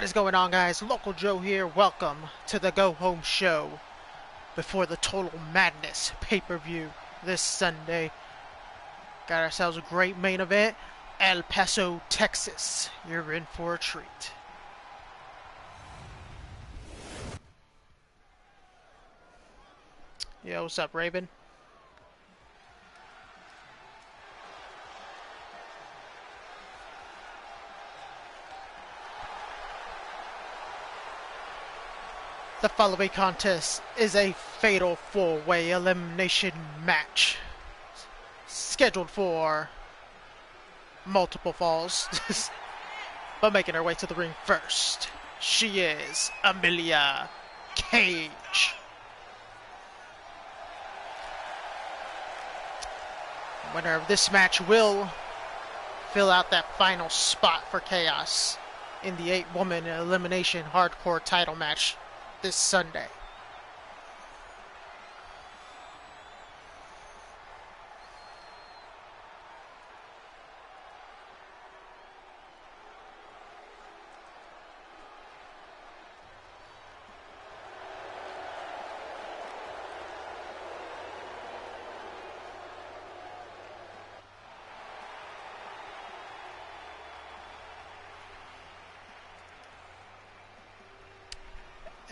What is going on, guys? Local Joe here. Welcome to the Go Home Show before the Total Madness pay-per-view this Sunday. Got ourselves a great main event. El Paso, Texas. You're in for a treat. Yo, what's up, Raven? The following contest is a fatal four-way elimination match scheduled for multiple falls. But making her way to the ring first, she is Amelia Cage. Winner of this match will fill out that final spot for Chaos in the 8-woman elimination hardcore title match this Sunday.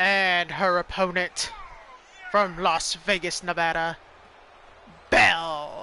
And her opponent from Las Vegas, Nevada, Belle.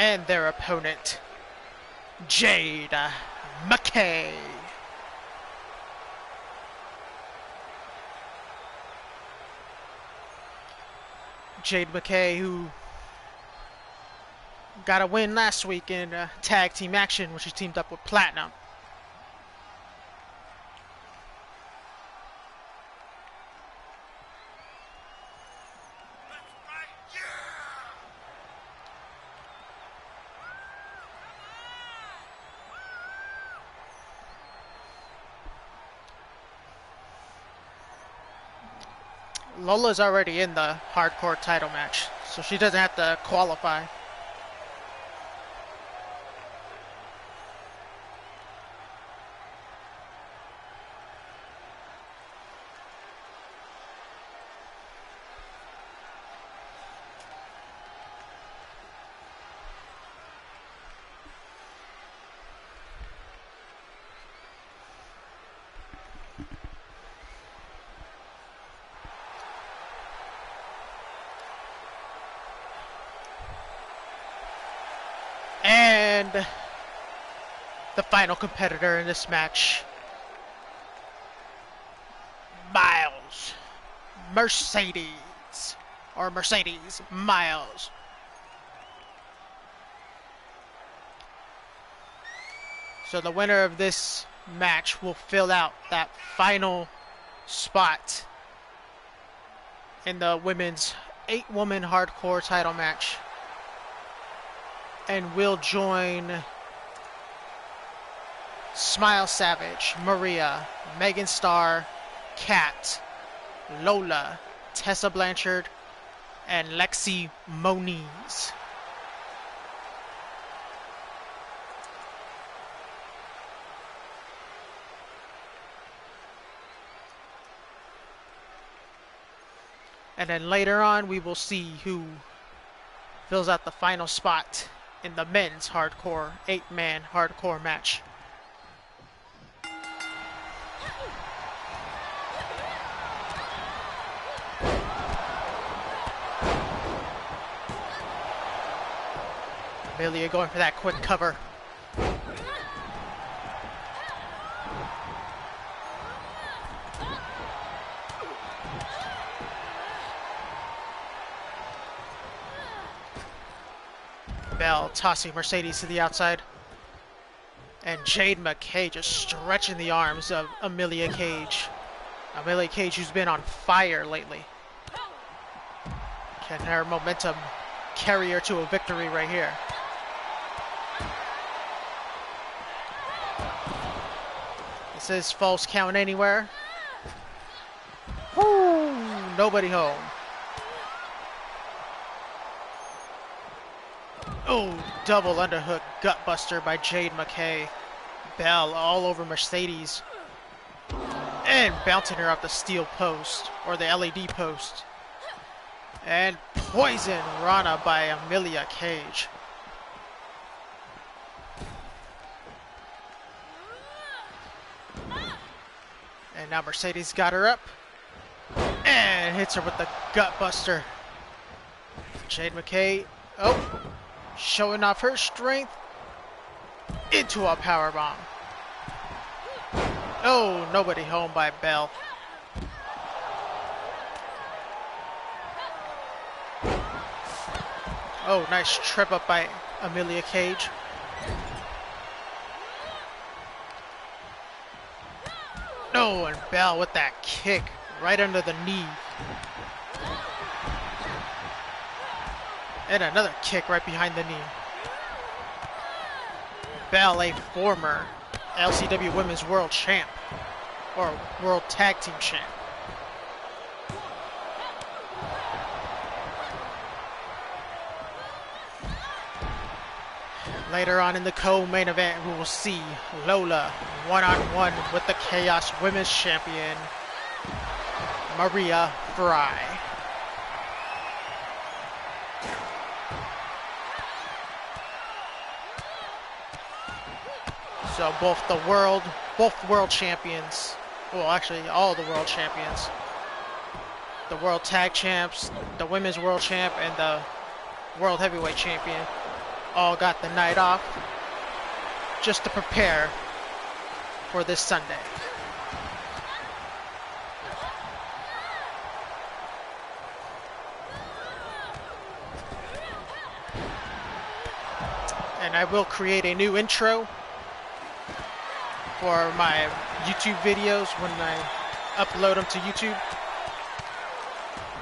And their opponent, Jade McKay. Jade McKay, who got a win last week in tag team action when she teamed up with Platinum. Lola's already in the hardcore title match, so she doesn't have to qualify. And the final competitor in this match, Miles Mercedes Miles. So the winner of this match will fill out that final spot in the women's 8-woman hardcore title match, and will join Smile Savage, Maria, Megan Starr, Kat, Lola, Tessa Blanchard, and Lexi Moniz. And then later on, we will see who fills out the final spot in the men's hardcore 8-man hardcore match. Amelia going for that quick cover. Bell tossing Mercedes to the outside. And Jade McKay just stretching the arms of Amelia Cage. Amelia Cage, who's been on fire lately. Can her momentum carry her to a victory right here? This is false count anywhere. Woo! Nobody home. Oh, double underhook gutbuster by Jade McKay. Bell all over Mercedes. And bouncing her off the steel post, or the LED post. And poison Rana by Amelia Cage. And now Mercedes got her up. And hits her with the gutbuster. Jade McKay, oh, showing off her strength into a powerbomb. Oh, nobody home by Bell. Oh, nice trip up by Amelia Cage. Oh, and Bell with that kick right under the knee. And another kick right behind the knee. Bell, a former LCW Women's World Champ, or World Tag Team Champ. Later on in the co-main event, we will see Lola one-on-one with the Chaos Women's Champion, Maria Fry. So both world champions, well actually all the world champions, the world tag champs, the women's world champ, and the world heavyweight champion all got the night off just to prepare for this Sunday. And I will create a new intro for my YouTube videos when I upload them to YouTube,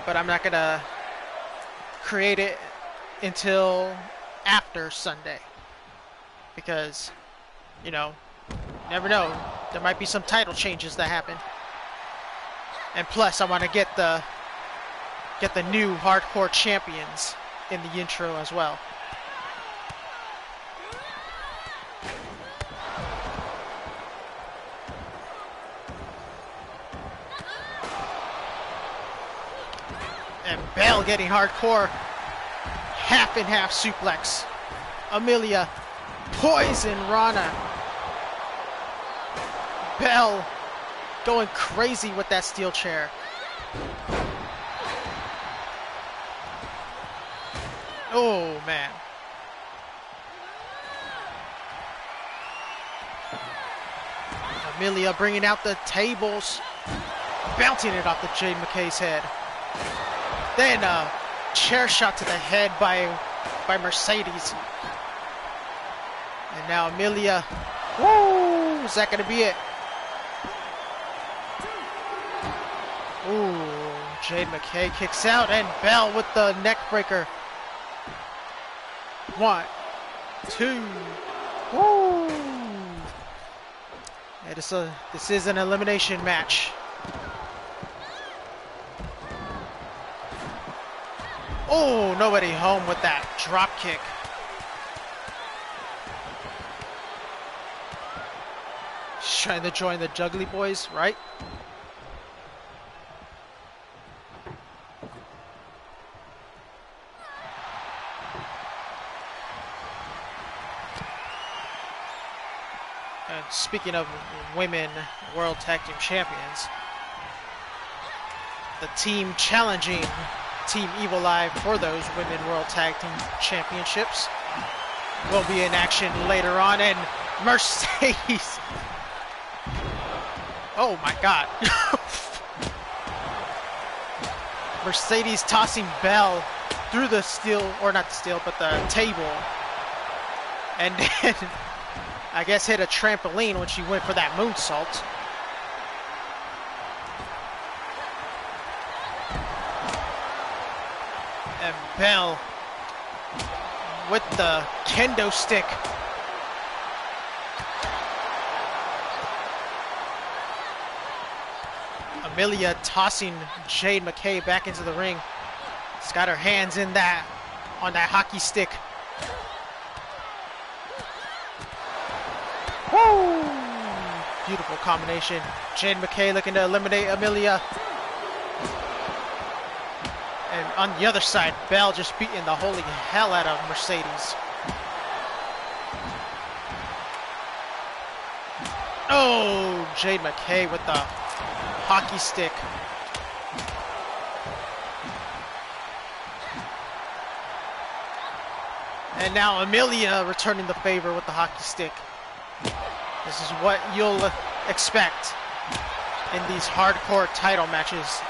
but I'm not gonna create it until after Sunday, because, you know, you never know, there might be some title changes that happen, and plus I want to get the new hardcore champions in the intro as well. And Bell getting hardcore. Half and half suplex. Amelia poison Rana. Bell going crazy with that steel chair. Oh man. Amelia bringing out the tables, bouncing it off the Jade McKay's head. Then a chair shot to the head by Mercedes. And now Amelia, woo, is that gonna be it? Ooh, Jade McKay kicks out, and Bell with the neck breaker. 1, 2, woo. Yeah, this is an elimination match. Oh, nobody home with that drop kick. She's trying to join the Juggly Boys, right? And speaking of women World Tag Team Champions, the team challenging Team Evil Live for those Women World Tag Team Championships will be in action later on, and Mercedes. Oh my God. Mercedes tossing Bell through the steel, or not the steel, but the table, And then, I guess, hit a trampoline when she went for that moonsault. And Bell with the kendo stick. Amelia tossing Jade McKay back into the ring. She's got her hands in that, on that hockey stick. Woo! Beautiful combination. Jade McKay looking to eliminate Amelia. And on the other side, Bell just beating the holy hell out of Mercedes. Oh, Jade McKay with the hockey stick. And now Amelia returning the favor with the hockey stick. This is what you'll expect in these hardcore title matches.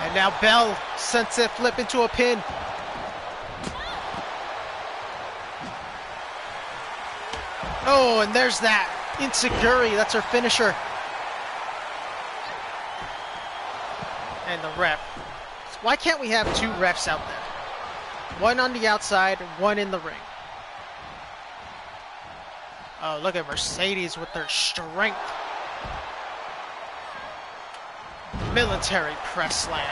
And now Bell sends it flip into a pin. Oh, and there's that Insecurity, that's her finisher. And the ref. Why can't we have two refs out there? One on the outside, one in the ring. Oh, look at Mercedes with their strength. Military press slam.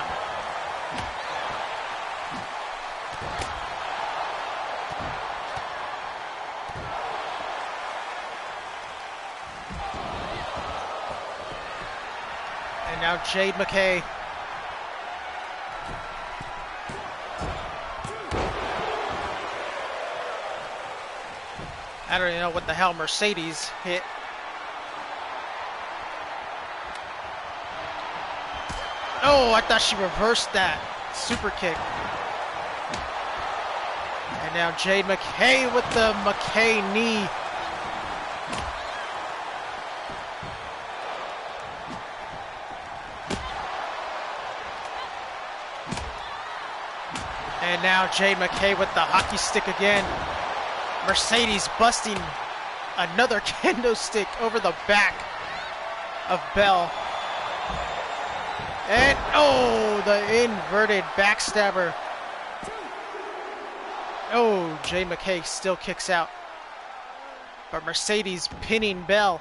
And now Jade McKay. I don't even know what the hell Mercedes hit. Oh, I thought she reversed that super kick. And now Jade McKay with the McKay knee. And now Jade McKay with the hockey stick again. Mercedes busting another kendo stick over the back of Bell. And oh, the inverted backstabber. Oh, Jade McKay still kicks out. But Mercedes pinning Bell.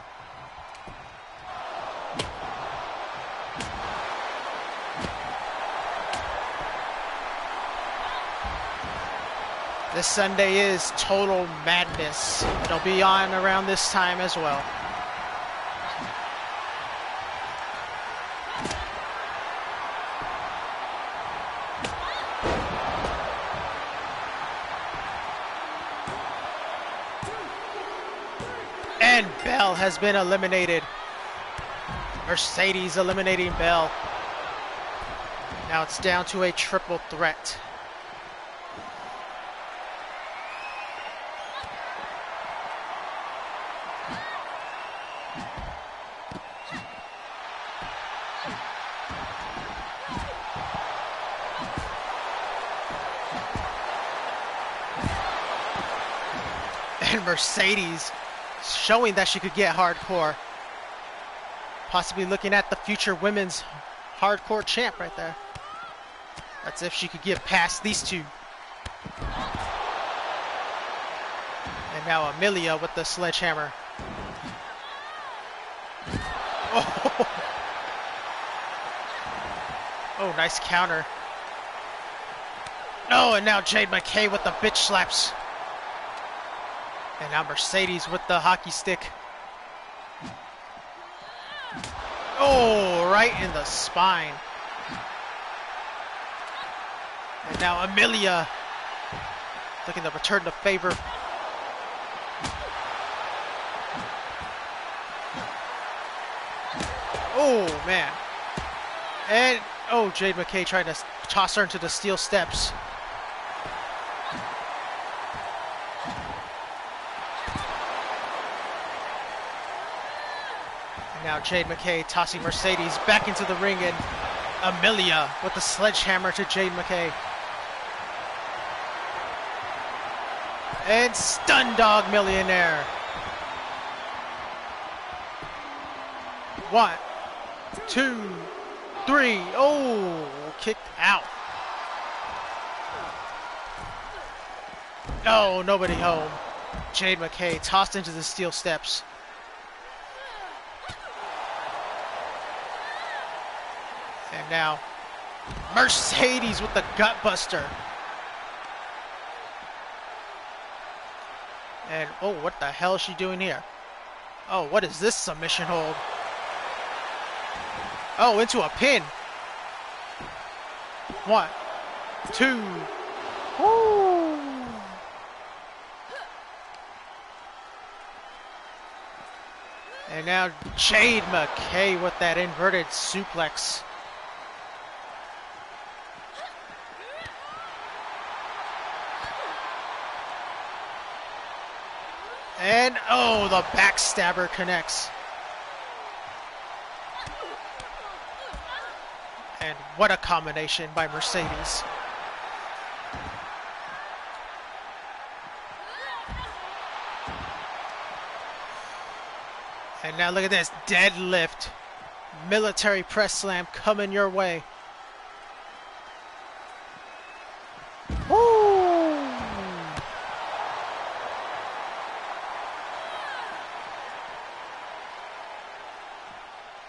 This Sunday is Total Madness. It'll be on around this time as well. And Bell has been eliminated. Mercedes eliminating Bell. Now it's down to a triple threat. And Mercedes showing that she could get hardcore. Possibly looking at the future women's hardcore champ right there. That's if she could get past these two. And now Amelia with the sledgehammer. Oh, oh, nice counter. Oh, and now Jade McKay with the bitch slaps. And now Mercedes with the hockey stick. Oh, right in the spine. And now Amelia looking to return the favor. Oh, man. And, oh, Jade McKay trying to toss her into the steel steps. Now Jade McKay tossing Mercedes back into the ring, and Amelia with the sledgehammer to Jade McKay. And Stun Dog Millionaire. 1, 2, 3. Oh, kicked out. No, nobody home. Jade McKay tossed into the steel steps. And now Mercedes with the gut buster. And oh, what the hell is she doing here? Oh, what is this submission hold? Oh, into a pin. 1, 2. Woo. And now Jade McKay with that inverted suplex. And oh, the backstabber connects. And what a combination by Mercedes. And now look at this deadlift. Military press slam coming your way. Woo!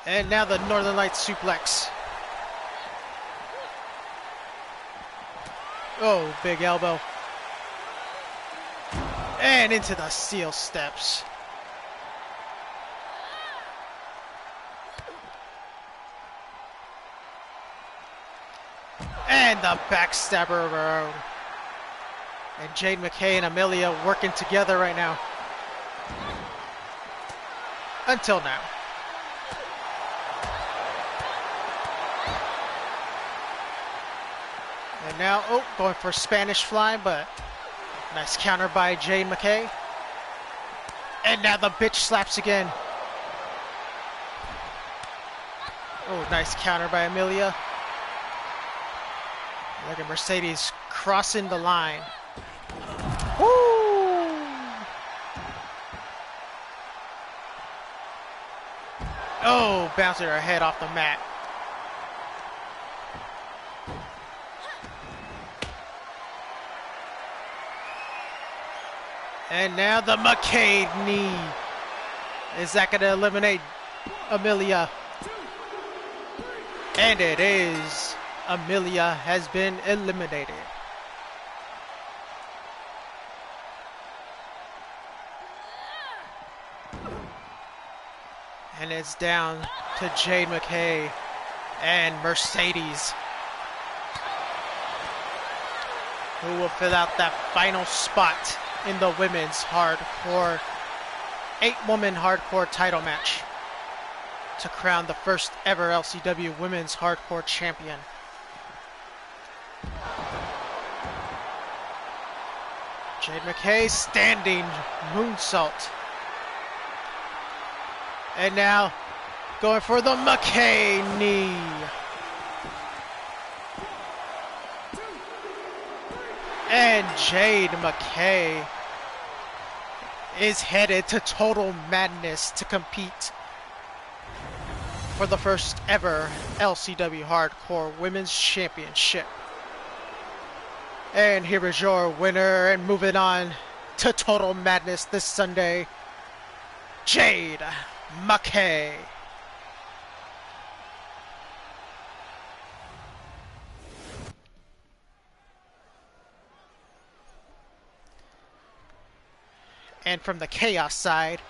And now the Northern Lights suplex. Oh, big elbow. And into the steel steps. And the backstabber of her own. And Jade McKay and Amelia working together right now. Until now. And now, oh, going for Spanish fly, but nice counter by Jade McKay. And now the bitch slaps again. Oh, nice counter by Amelia. Look at Mercedes crossing the line. Woo! Oh, bouncing her head off the mat. And now the McKay knee. Is that going to eliminate Amelia? And it is. Amelia has been eliminated. And it's down to Jade McKay and Mercedes, who will fill out that final spot in the women's hardcore 8-woman hardcore title match to crown the first ever LCW women's hardcore champion. Jade McKay standing moonsault. And now going for the McKay knee. And Jade McKay is headed to Total Madness to compete for the first ever LCW Hardcore Women's Championship. And here is your winner, and moving on to Total Madness this Sunday, Jade McKay. And from the Chaos side,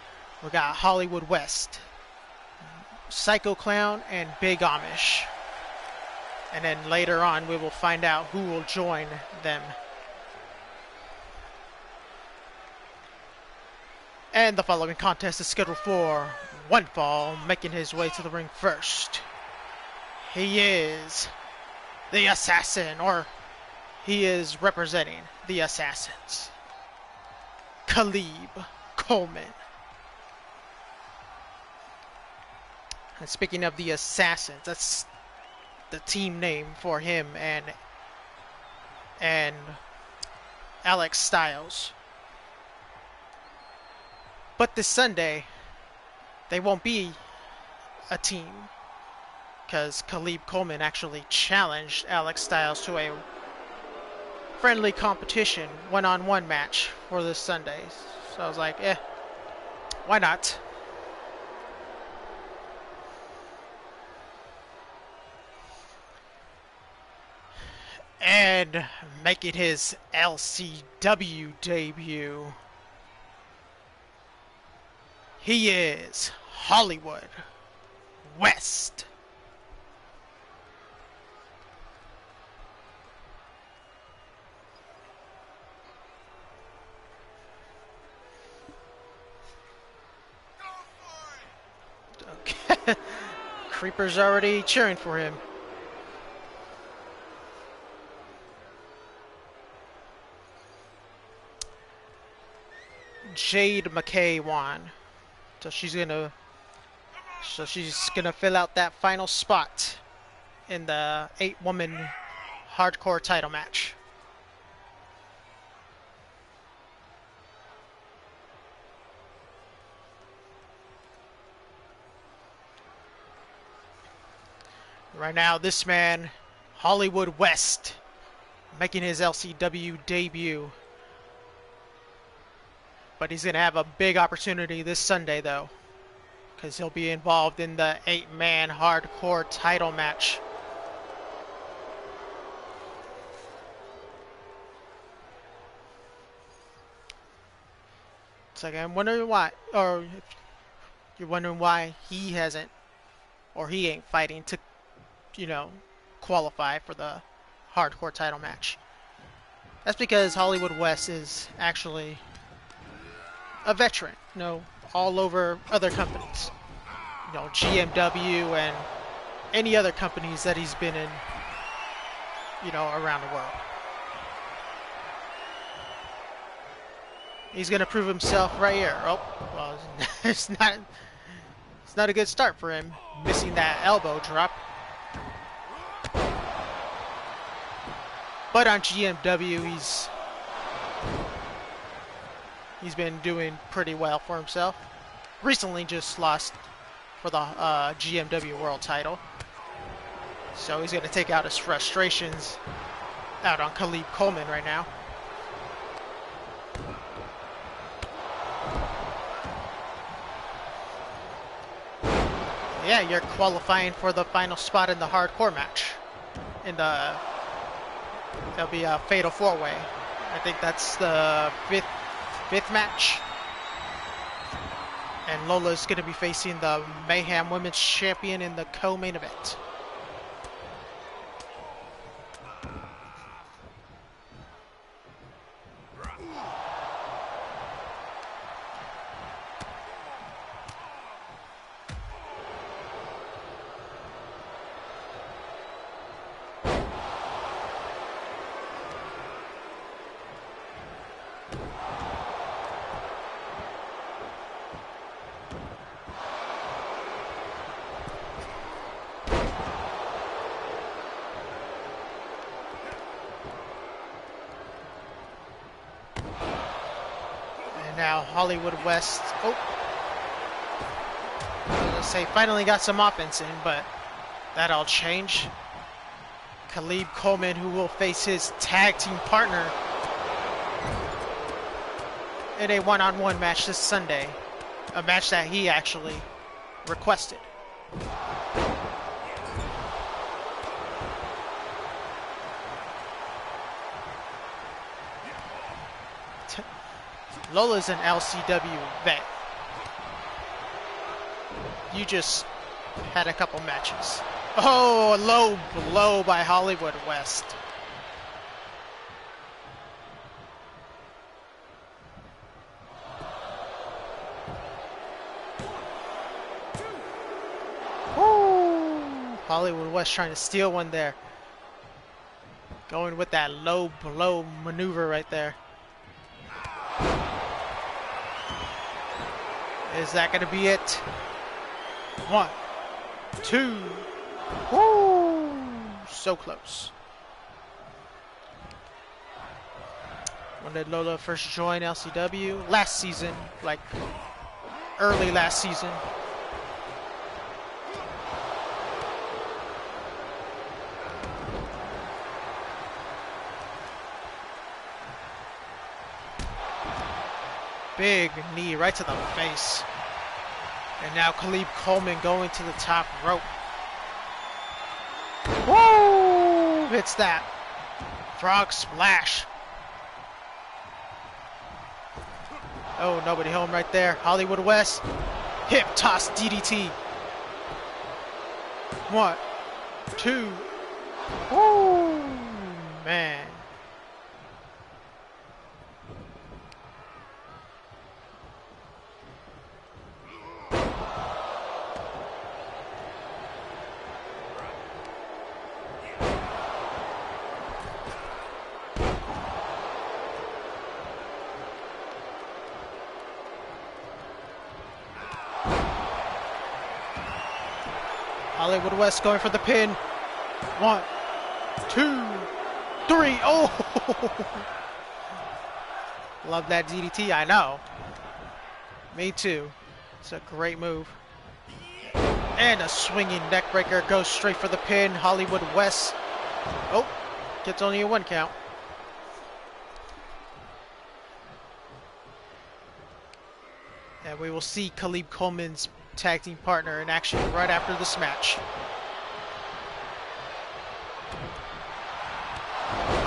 we got Hollywood West, Psycho Clown, and Big Amish. And then later on, we will find out who will join them. And the following contest is scheduled for one fall, making his way to the ring first. He is the Assassin, or he is representing the Assassins. Khalib Coleman. And speaking of the Assassins, that's the team name for him and Alex Styles. But this Sunday, they won't be a team, because Khalid Coleman actually challenged Alex Styles to a friendly competition one-on-one match for this Sunday. So I was like, why not? And making his LCW debut, he is Hollywood West. Okay. Creeper's already cheering for him. Jade McKay won. So she's gonna fill out that final spot in the 8-woman hardcore title match. Right now, this man, Hollywood West, making his LCW debut. But he's going to have a big opportunity this Sunday, though, because he'll be involved in the 8-man hardcore title match. It's like, I'm wondering why, or if you're wondering why he hasn't, or he ain't fighting to, qualify for the hardcore title match. That's because Hollywood West is actually a veteran, all over other companies, GMW and any other companies that he's been in, around the world. He's gonna prove himself right here. Oh, well, it's not a good start for him, missing that elbow drop. But on GMW, he's been doing pretty well for himself. Recently just lost for the GMW World title. So he's going to take out his frustrations out on Khalid Coleman right now. Yeah, you're qualifying for the final spot in the hardcore match. There'll be a fatal 4-way. I think that's the fifth match. And Lola's going to be facing the Mayhem Women's Champion in the co-main event. Now Hollywood West, I was gonna say finally got some offense in, but that'll change. Khalid Coleman, who will face his tag team partner in a one-on-one match this Sunday, a match that he actually requested. Lola's an LCW vet. You just had a couple matches. Oh, a low blow by Hollywood West. Woo! Hollywood West trying to steal one there. Going with that low blow maneuver right there. Is that going to be it? 1, 2. Woo! So close. When did Lola first join LCW? Last season, like early last season. Big knee right to the face. And now Khalib Coleman going to the top rope. Woo! Hits that. Frog splash. Oh, nobody home right there. Hollywood West. Hip toss DDT. 1, 2. Woo! Man. Hollywood West going for the pin. 1, 2, 3. Oh! Love that DDT, I know. Me too. It's a great move. And a swinging neck breaker goes straight for the pin. Hollywood West. Oh, gets only a 1 count. And we will see Khalib Coleman's tag team partner in action right after this match.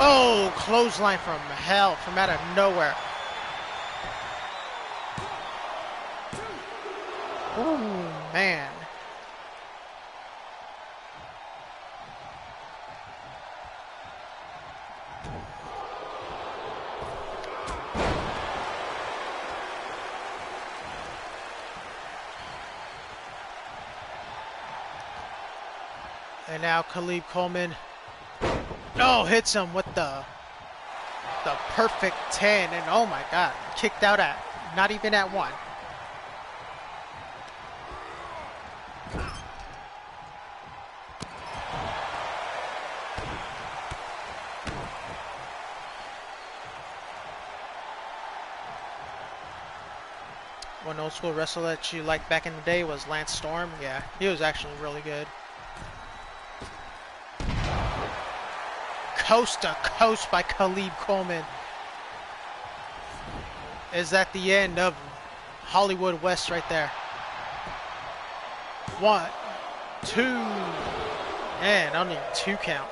Oh, clothesline from hell, from out of nowhere. Oh, man. And now Khalib Coleman, hits him with the perfect 10, and oh my God, kicked out at, not even at 1. One old school wrestler that you liked back in the day was Lance Storm. Yeah, he was actually really good. Coast to coast by Khalib Coleman. Is that the end of Hollywood West right there? 1, 2, and only 2 count.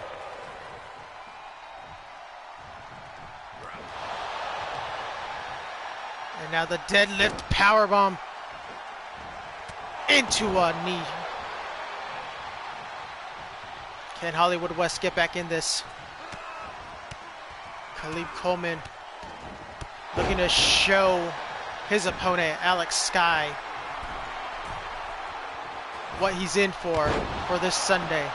And now the deadlift powerbomb into a knee. Can Hollywood West get back in this? Khalib Coleman looking to show his opponent, Alex Sky, what he's in for this Sunday.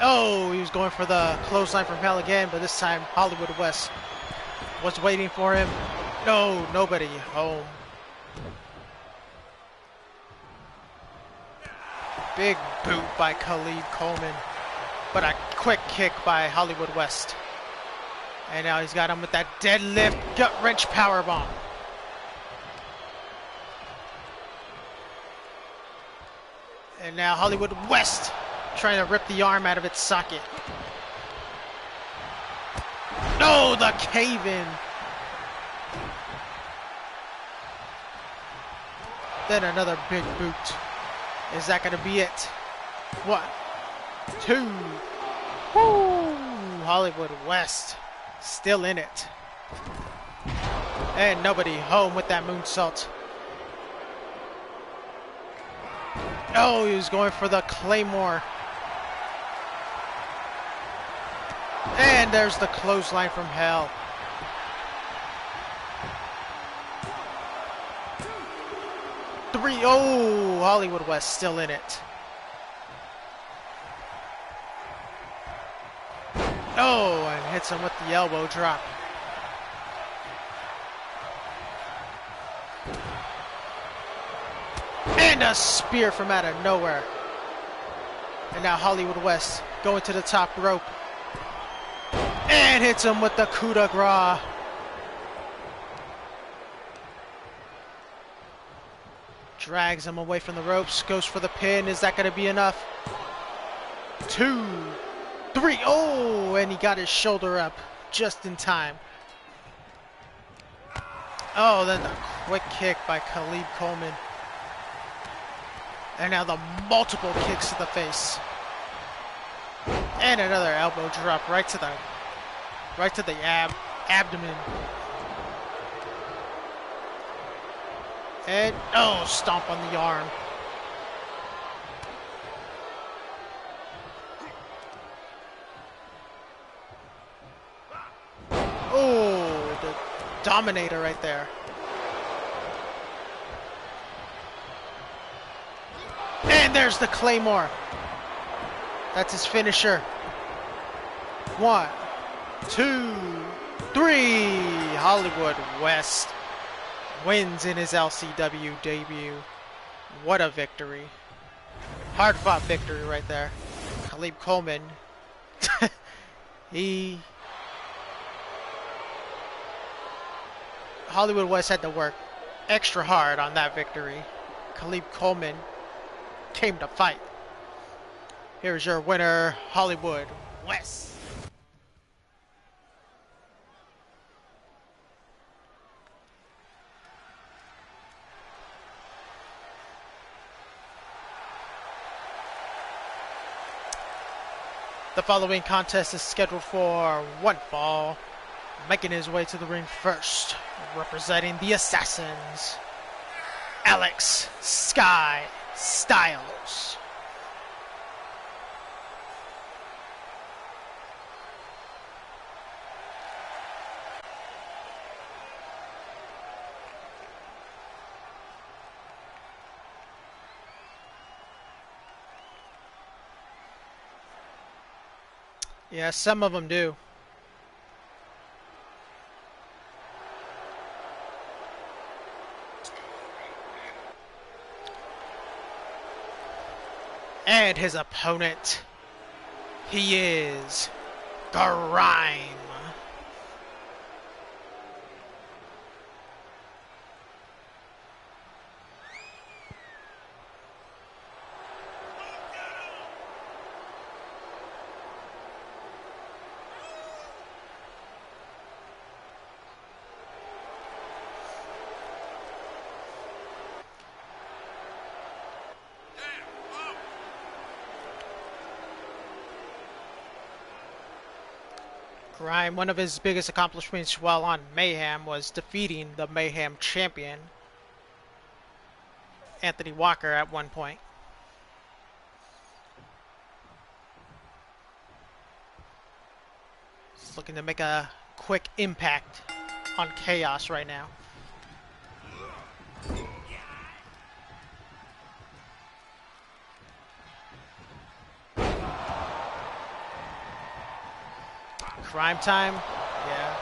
Oh, he was going for the clothesline from hell again, but this time Hollywood West was waiting for him. No, nobody home. Big boot by Khalib Coleman, but a quick kick by Hollywood West. And now he's got him with that deadlift gut wrench powerbomb. And now Hollywood West trying to rip the arm out of its socket. No, the cave-in. Then another big boot. Is that going to be it? 1, 2. Woo! Hollywood West still in it. And nobody home with that moonsault. Oh, he was going for the Claymore. And there's the clothesline from hell. 3. Oh, Hollywood West still in it. Oh, and hits him with the elbow drop. And a spear from out of nowhere. And now Hollywood West going to the top rope. And hits him with the coup de grace. Drags him away from the ropes. Goes for the pin. Is that going to be enough? 2, 3. Oh, and he got his shoulder up just in time. Oh, then the quick kick by Khalid Coleman. And now the multiple kicks to the face. And another elbow drop right to the abdomen. And oh, stomp on the arm. Oh, the Dominator right there. And there's the Claymore. That's his finisher. 1, 2, 3. Hollywood West wins in his LCW debut. What a victory. Hard-fought victory right there. Khalid Coleman. Hollywood West had to work extra hard on that victory. Khalid Coleman came to fight. Here's your winner, Hollywood West. The following contest is scheduled for one fall. Making his way to the ring first, representing the Assassins, Alex Sky Styles. Yeah, some of them do. And his opponent, he is Grime. Grime, one of his biggest accomplishments while on Mayhem was defeating the Mayhem champion, Anthony Walker, at one point. He's looking to make a quick impact on Chaos right now. Crime Time? Yeah.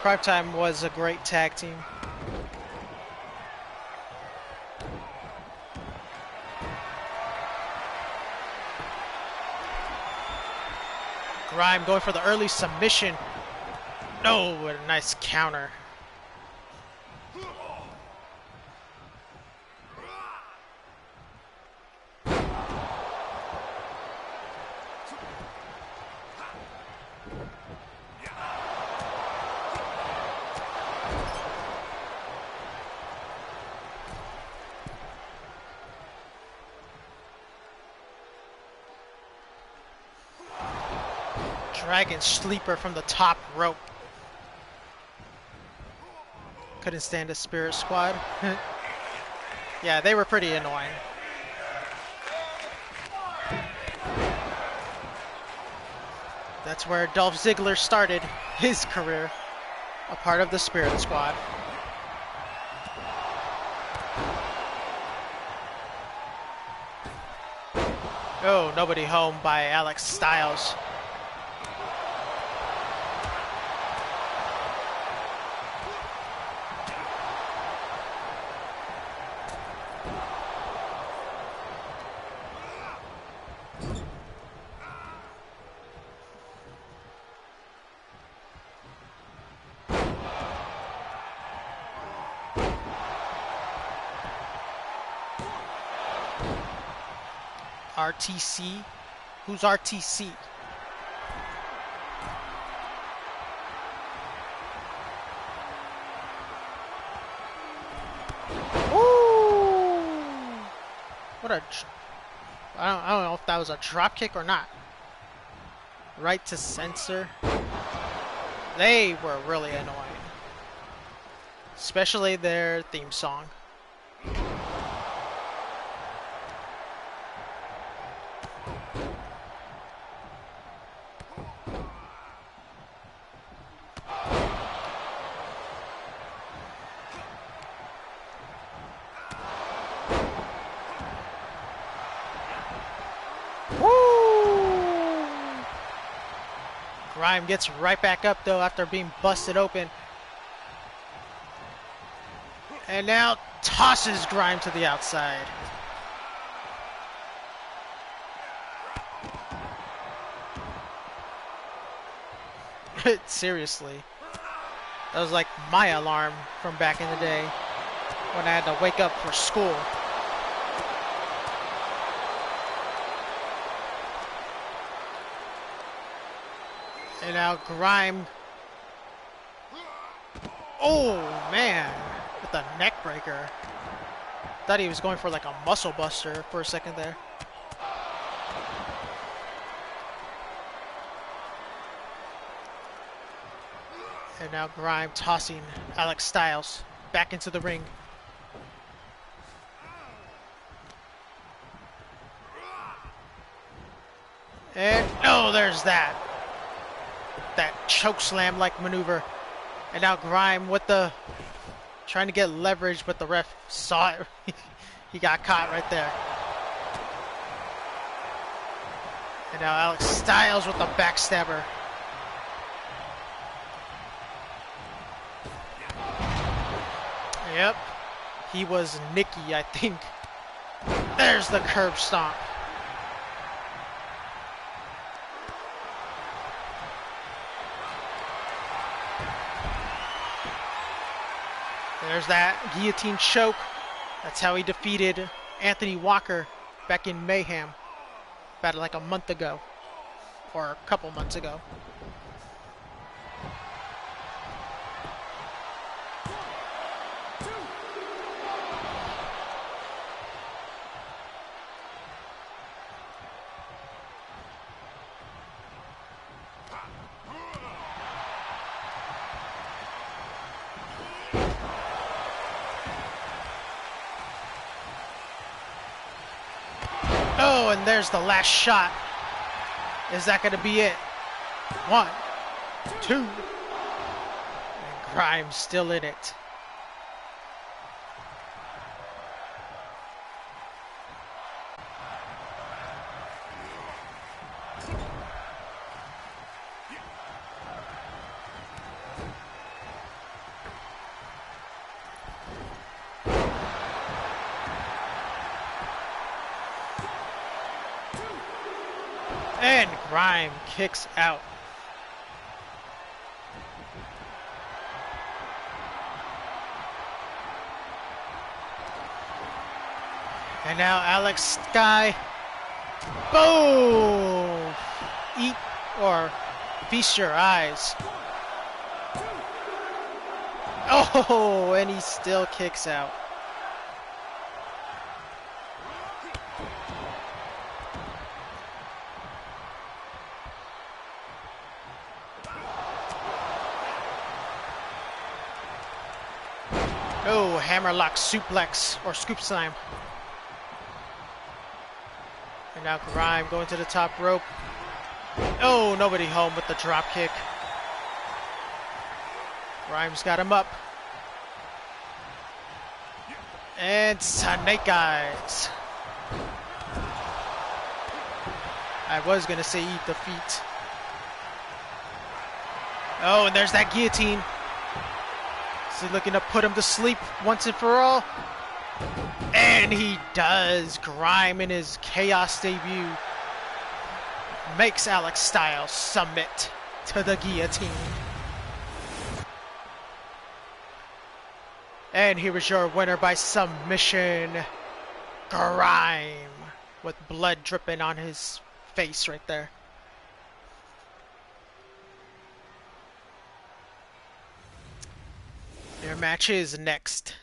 Crime Time was a great tag team. Grime going for the early submission. No, what a nice counter. Dragon sleeper from the top rope. Couldn't stand a Spirit Squad. Yeah, they were pretty annoying. That's where Dolph Ziggler started his career, a part of the Spirit Squad. Oh, nobody home by Alex Styles. RTC? Who's RTC? Ooh! What a... I don't know if that was a drop kick or not. Right to censor. They were really annoying. Especially their theme song. Grime gets right back up though after being busted open. And now tosses Grime to the outside. Seriously. That was like my alarm from back in the day when I had to wake up for school. And now Grime. Oh man, with a neck breaker. Thought he was going for like a muscle buster for a second there. And now Grime tossing Alex Styles back into the ring. And oh, there's that choke slam like maneuver. And now Grime with the trying to get leverage, but the ref saw it. He got caught right there. And now Alex Styles with the backstabber. Yep, he was Nikki, I think. There's the curb stomp. There's that guillotine choke. That's how he defeated Anthony Walker back in Mayhem about like a month ago, or a couple months ago. Oh, and there's the last shot. Is that going to be it? 1, 2. And Grime's still in it. And Grime kicks out. And now Alex Sky. Boom! Eat or feast your eyes. Oh, and he still kicks out. Oh, hammerlock suplex or scoop slam. And now Grime going to the top rope. Oh, nobody home with the drop kick. Grime's got him up. And Snake Eyes. I was going to say eat the feet. Oh, and there's that guillotine. Is he looking to put him to sleep once and for all? And he does. Grime in his Chaos debut makes Alex Styles submit to the guillotine. And here is your winner by submission, Grime, with blood dripping on his face right there. Their match is next.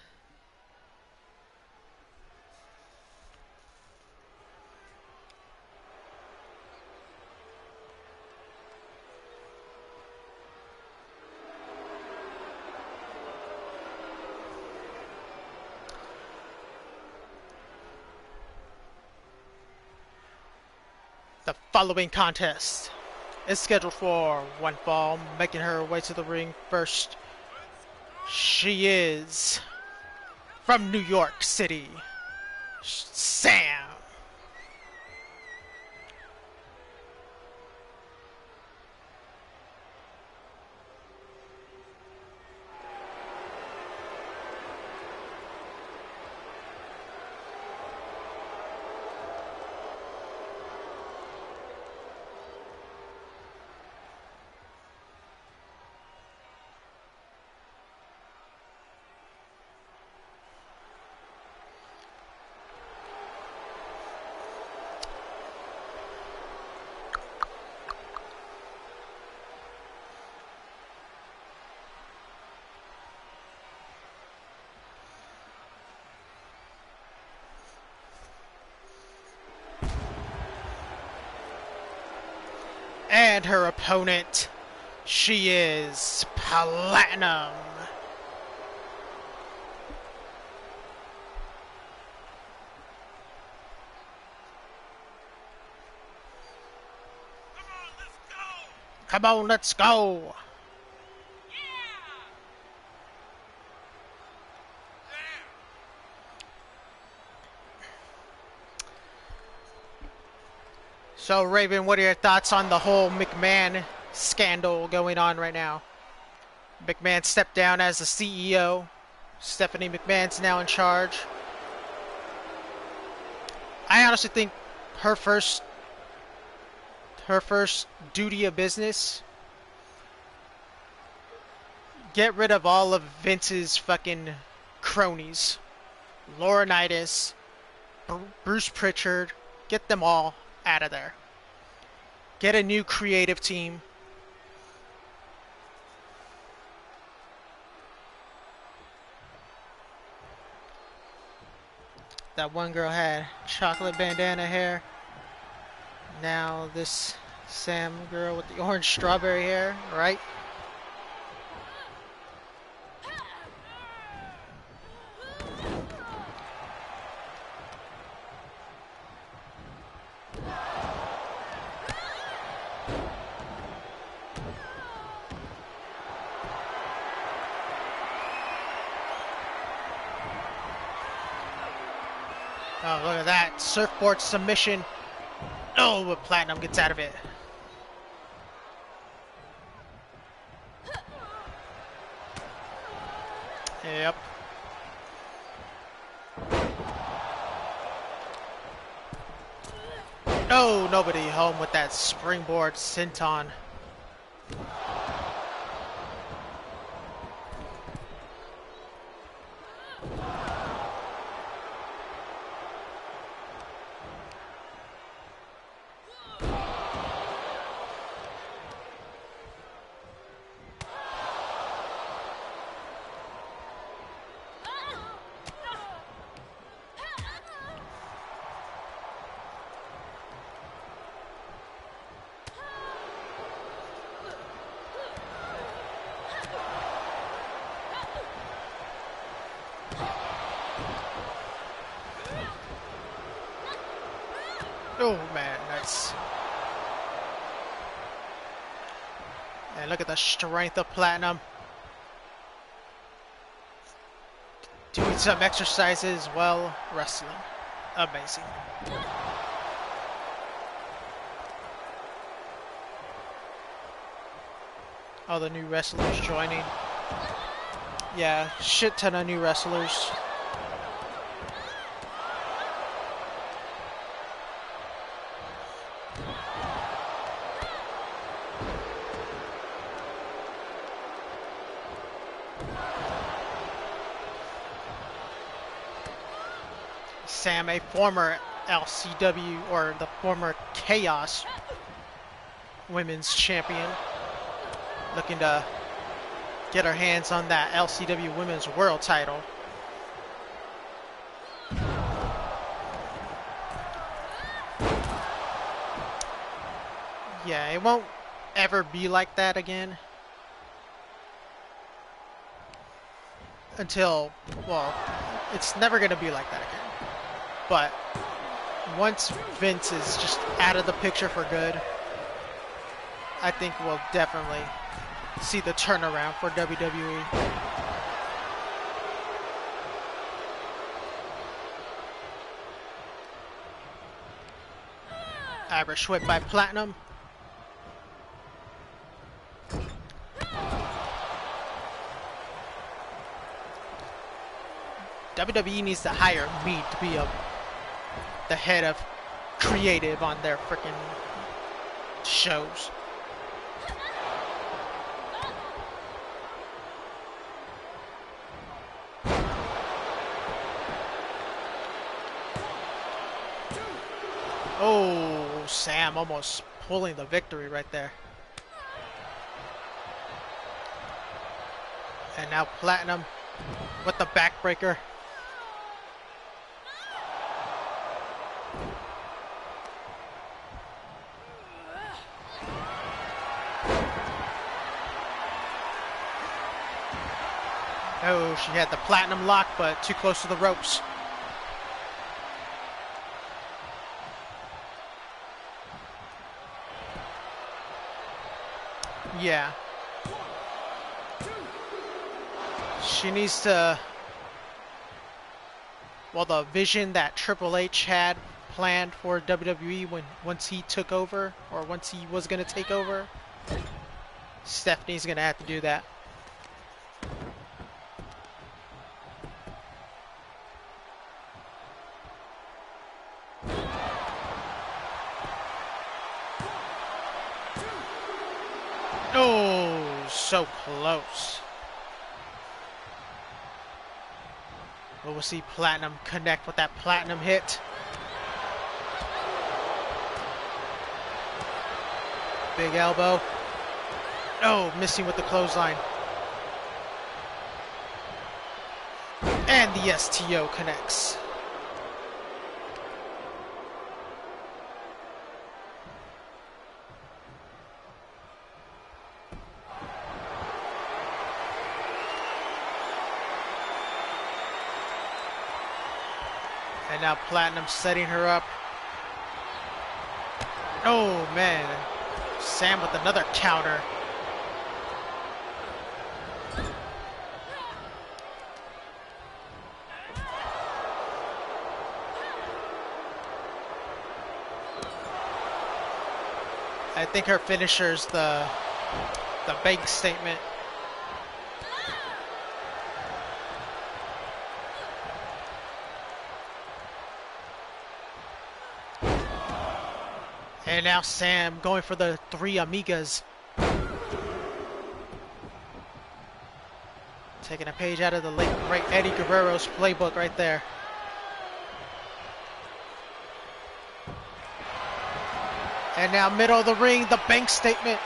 The following contest is scheduled for one fall, making her way to the ring first. She is from New York City, Sam. And her opponent, she is Platinum. Come on, let's go. So, Raven, what are your thoughts on the whole McMahon scandal going on right now? McMahon stepped down as the CEO. Stephanie McMahon's now in charge. I honestly think her first duty of business, get rid of all of Vince's fucking cronies. Laurinaitis, Bruce Pritchard, get them all out of there. Get a new creative team. That one girl had chocolate bandana hair. Now this Sam girl with the orange strawberry hair, right? Oh, look at that. Surfboard submission. Oh, but Platinum gets out of it. Yep. No, nobody home with that springboard senton. Oh man, that's... And look at the strength of Platinum. Doing some exercises while wrestling. Amazing. All the new wrestlers joining. Yeah, shit ton of new wrestlers. Sam, a former LCW, or the former Chaos Women's Champion, looking to get her hands on that LCW Women's World title. Yeah, it won't ever be like that again. Until, well, it's never going to be like that again. But once Vince is just out of the picture for good, I think we'll definitely see the turnaround for WWE. Irish whip by Platinum. WWE needs to hire me to be the head of creative on their freaking shows. Oh, Sam almost pulling the victory right there. And now Platinum with the backbreaker. Oh, she had the Platinum lock, but too close to the ropes. Yeah. She needs to... Well, the vision that Triple H had planned for WWE once he took over, or once he was going to take over, Stephanie's going to have to do that. Oh, so close. But we'll see Platinum connect with that Platinum hit. Big elbow. Oh, missing with the clothesline. And the STO connects. And now Platinum setting her up. Oh, man. Sam with another counter. I think her finisher's the bank statement. And now Sam going for the three amigas. Taking a page out of the late great Eddie Guerrero's playbook right there. And now middle of the ring, the bank statement.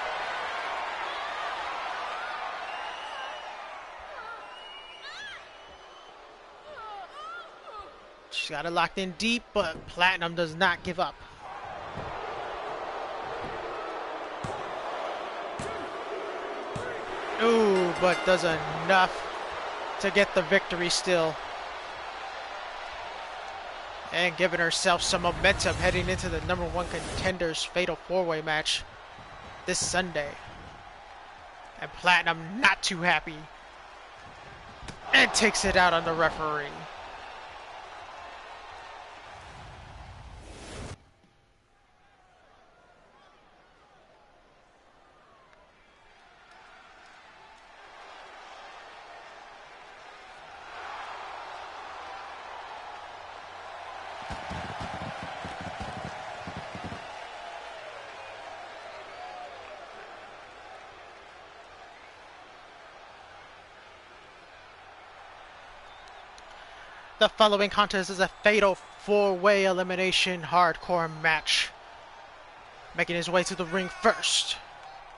She's got it locked in deep, but Platinum does not give up. Ooh, but does enough to get the victory still. And giving herself some momentum heading into the #1 Contenders Fatal 4-Way match this Sunday. And Platinum not too happy. And takes it out on the referee. The following contest is a fatal four-way elimination hardcore match. Making his way to the ring first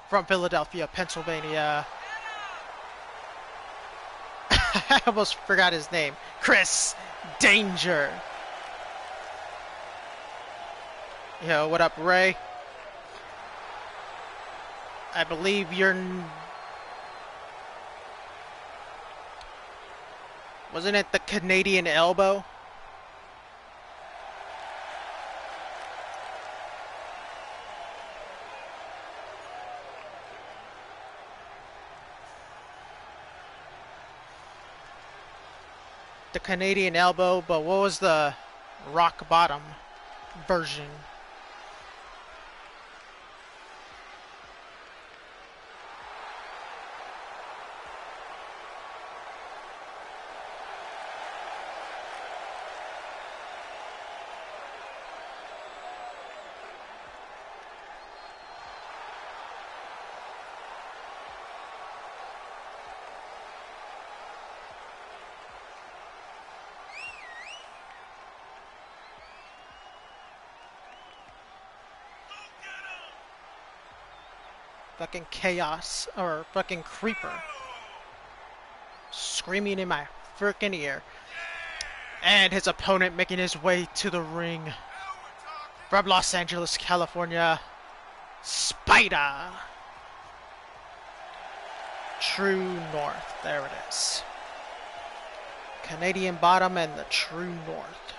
from Philadelphia, Pennsylvania. I almost forgot his name. Chris Danger. Yo, what up, Ray? I believe you're... Wasn't it the Canadian Elbow? The Canadian Elbow, but what was the rock bottom version? Fucking chaos, or fucking creeper. Screaming in my freaking ear. And his opponent making his way to the ring. From Los Angeles, California, Spider. True North, there it is. Canadian Bottom and the True North.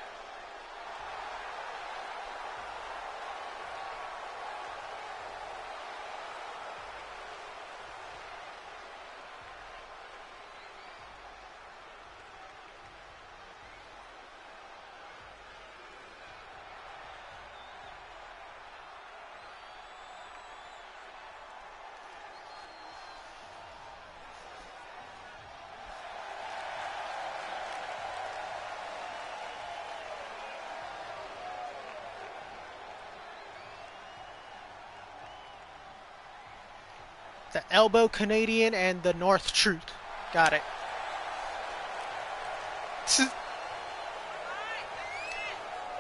The Elbow Canadian and the North Truth. Got it.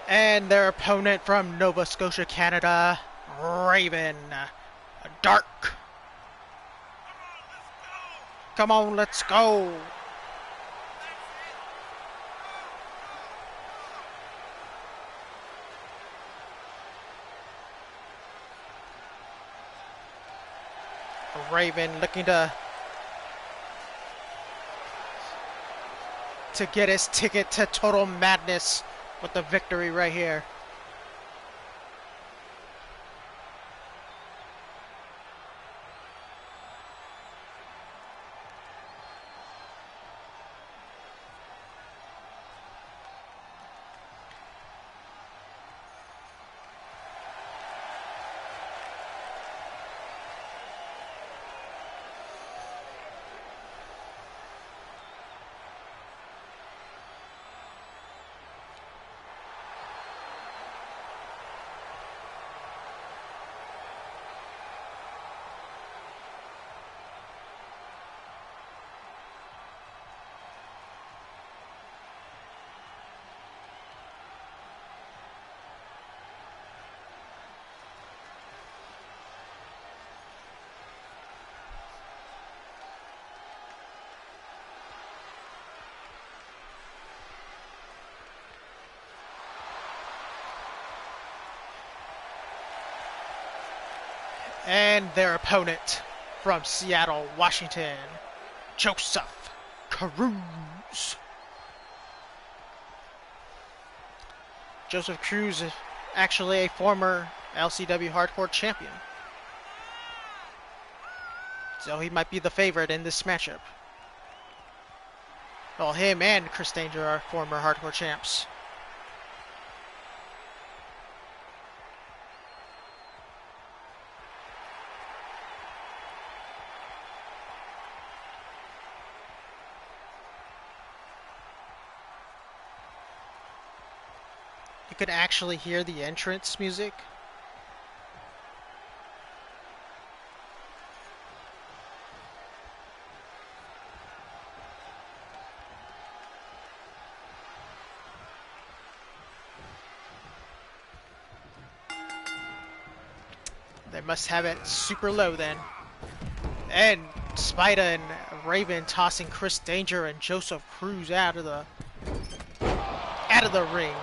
And their opponent from Nova Scotia, Canada, Raven. Dark. Come on, let's go. Raven looking to get his ticket to Total Madness with the victory right here. And their opponent from Seattle, Washington, Joseph Cruz. Joseph Cruz is actually a former LCW Hardcore champion. So he might be the favorite in this matchup. Well, him and Chris Danger are former Hardcore champs. You could actually hear the entrance music. must have it super low then. And Spida and Raven tossing Chris Danger and Joseph Cruz out of the ring.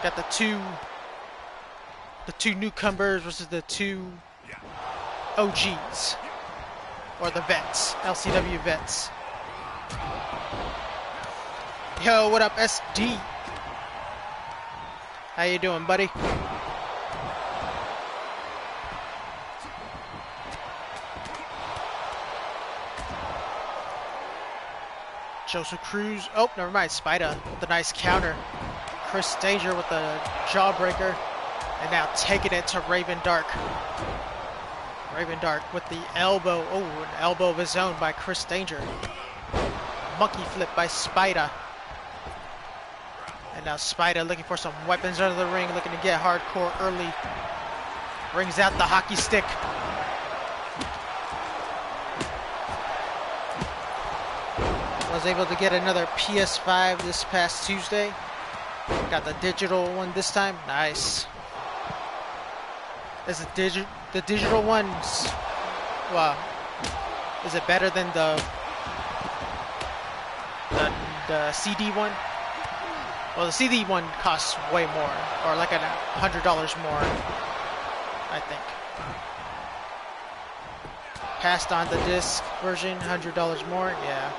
Got the two newcomers versus the two OGs, or the vets, LCW vets. Yo, what up, SD? How you doing, buddy? Joseph Cruz. Oh, never mind. Spida with a nice counter. Chris Danger with the jawbreaker. And now taking it to Raven Dark. Raven Dark with the elbow. Oh, an elbow of his own by Chris Danger. Monkey flip by Spida. And now Spida looking for some weapons under the ring, looking to get hardcore early. Brings out the hockey stick. Was able to get another PS5 this past Tuesday. Got the digital one this time. Nice. Is the digital one's, well, is it better than the CD one? Well, the CD one costs way more, or like $100 more, I think. Passed on the disc version, $100 more, yeah.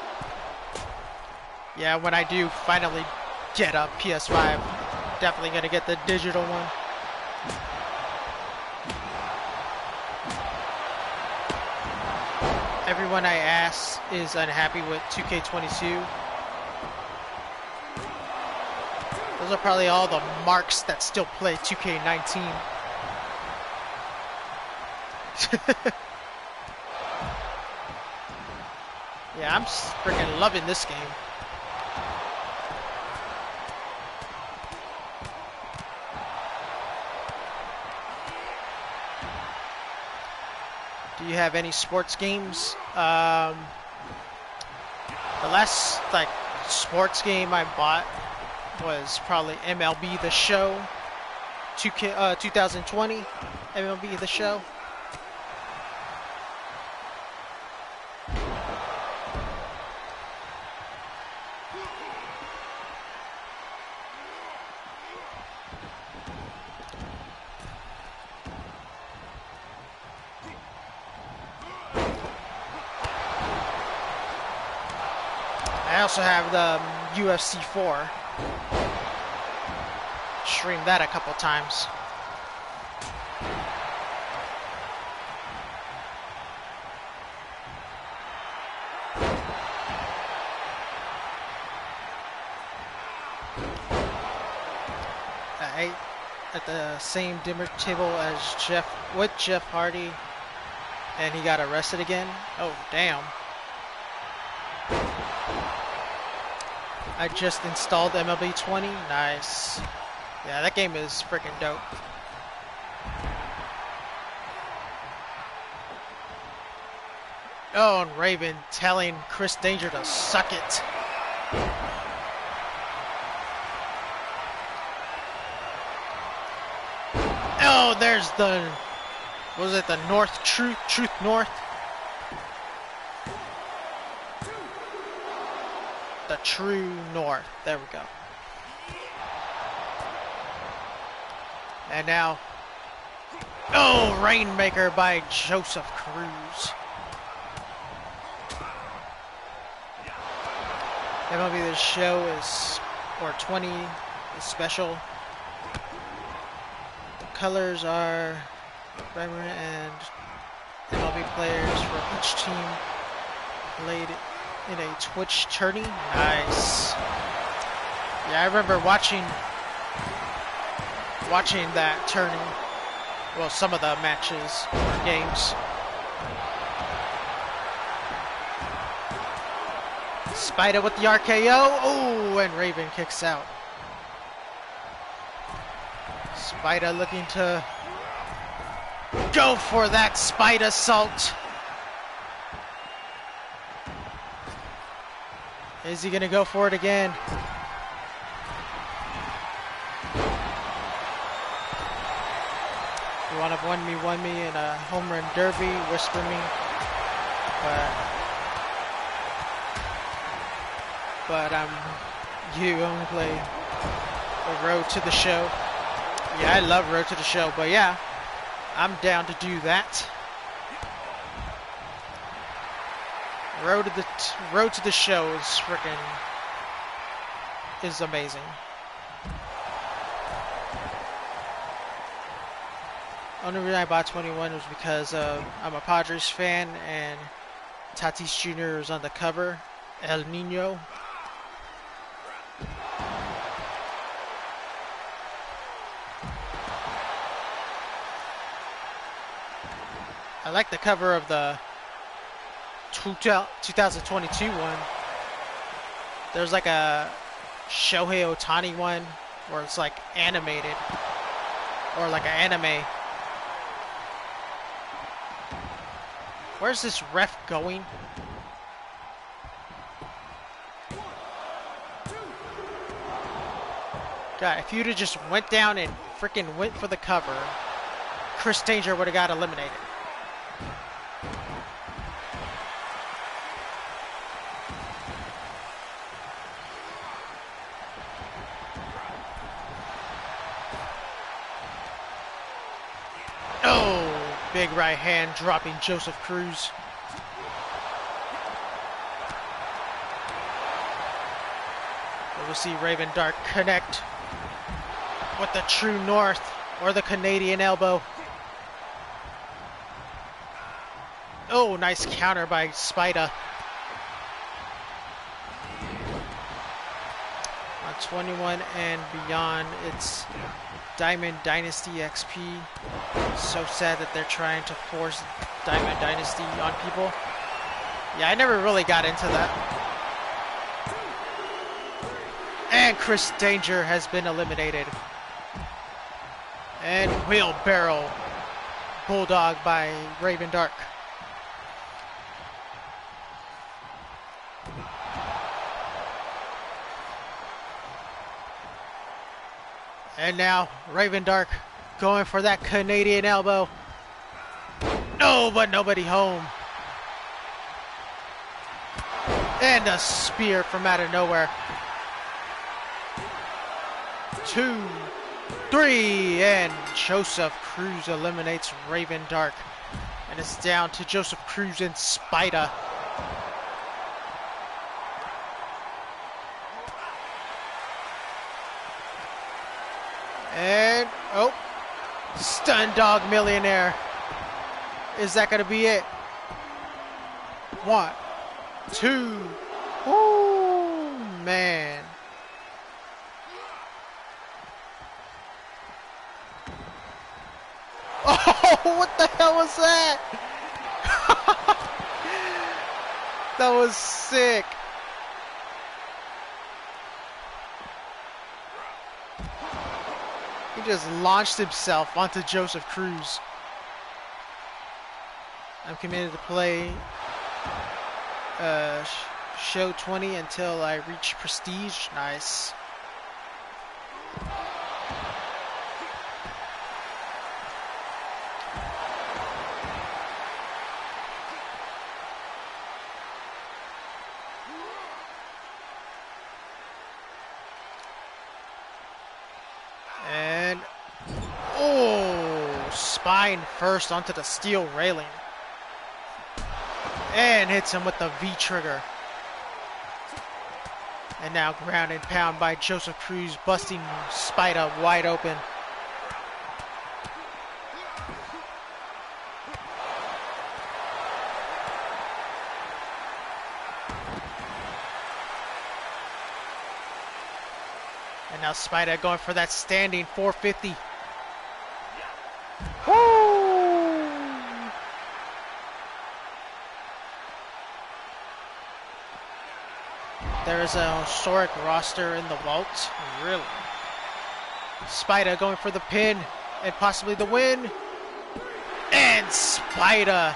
Yeah, when I do finally get a PS5, definitely gonna get the digital one. Everyone I ask is unhappy with 2K22. Those are probably all the marks that still play 2K19. Yeah, I'm freaking loving this game. Do you have any sports games? The last sports game I bought was probably MLB The Show, 2020, MLB The Show. I also have the UFC 4. Streamed that a couple times. I ate at the same dinner table as Jeff Hardy, and he got arrested again. Oh, damn. I just installed MLB 20. Nice. Yeah, that game is freaking dope. Oh, and Raven telling Chris Danger to suck it. Oh, there's the, what was it, the Truth North? The True North. There we go. And now, oh, Rainmaker by Joseph Cruz. MLB The Show is, or 20 is special. The colors are Bremer and MLB players for each team played in a Twitch tourney. Nice. Yeah, I remember watching that tourney. Well, some of the matches or games. Spida with the RKO. Oh, and Raven kicks out. Spida looking to go for that Spida salt. Is he gonna go for it again? you want to win me in a home run derby, whisper me. But you only play the Road to the Show. Yeah, I love Road to the Show, but yeah, I'm down to do that. Road to the Show is amazing. Only reason I bought 21 was because I'm a Padres fan and Tatis Jr. was on the cover, El Nino. I like the cover of the 2022 one. There's like a Shohei Ohtani one where it's like animated or like an anime. Where's this ref going? God, if you'd have just went down and freaking went for the cover, Chris Danger would have got eliminated. Big right hand dropping Joseph Cruz. We'll see Raven Dark connect with the True North or the Canadian Elbow. Oh, nice counter by Spida. On 21 and beyond, it's Diamond Dynasty XP. So sad that they're trying to force Diamond Dynasty on people. Yeah, I never really got into that. And Chris Danger has been eliminated. And wheelbarrow bulldog by Raven Dark. And now Raven Dark going for that Canadian elbow. No, but nobody home. And a spear from out of nowhere. 2, 3, and Joseph Cruz eliminates Raven Dark. And it's down to Joseph Cruz and Spida. And, oh, Stun Dog Millionaire. Is that going to be it? 1, 2. Ooh, man. Oh, what the hell was that? That was sick. He just launched himself onto Joseph Cruz. I'm committed to play show 20 until I reach prestige. Nice. And oh, spine first onto the steel railing. And hits him with the V trigger. And now ground and pound by Joseph Cruz, busting Spida wide open. And now Spida going for that standing 450. Woo! There is a historic roster in the vault. Really? Spida going for the pin and possibly the win. And Spida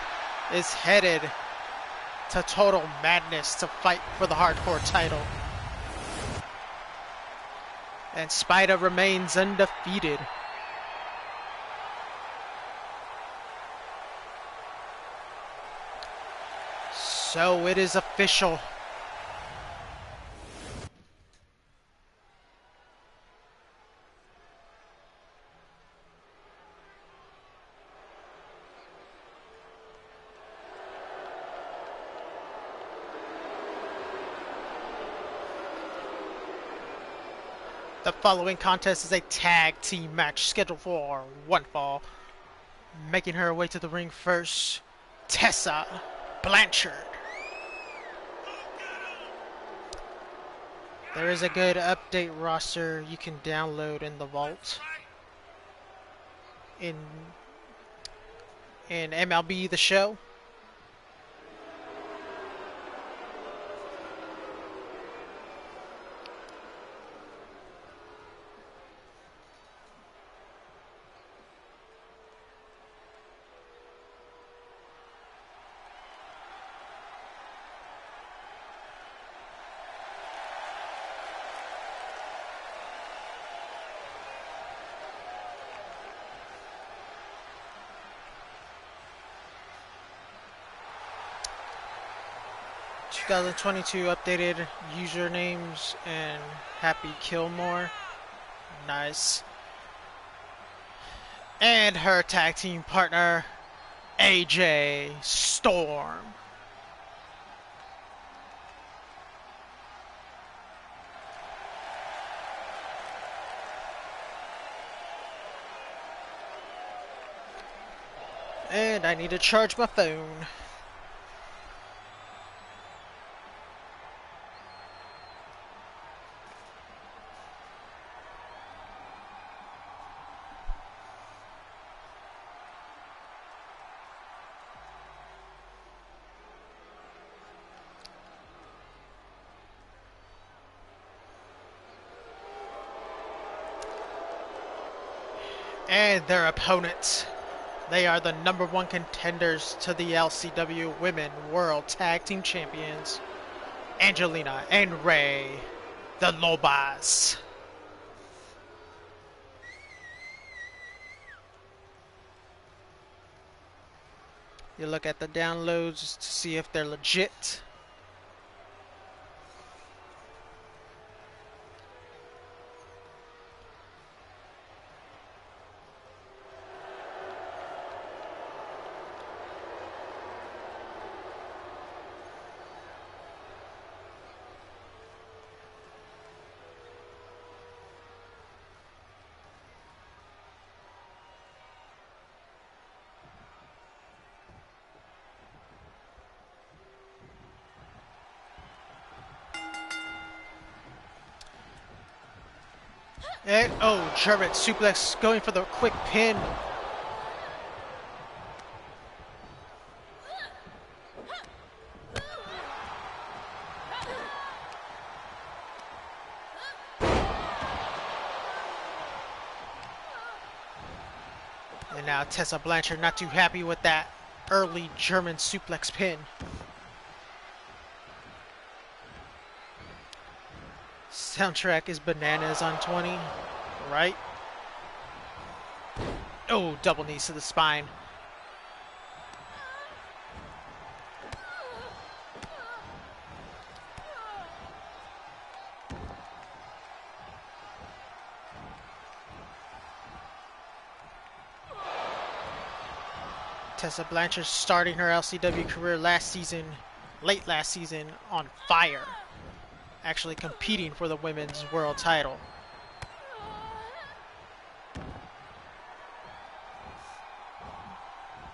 is headed to Total Madness to fight for the hardcore title. And Spida remains undefeated. So it is official. The following contest is a tag team match scheduled for one fall. Making her way to the ring first, Tessa Blanchard. There is a good update roster you can download in the vault. In MLB The Show. (2022) updated usernames and Happy Kilmore. Nice. And her tag team partner, AJ Storm. And I need to charge my phone. And their opponents. They are the #1 contenders to the LCW Women World Tag Team Champions, Angelina and Ray, the Lobas. You look at the downloads to see if they're legit. And, oh, German suplex going for the quick pin. And now Tessa Blanchard not too happy with that early German suplex pin. Soundtrack is bananas on 20, right? Oh, double knees to the spine. Tessa Blanchard starting her LCW career late last season on fire. Actually competing for the women's world title.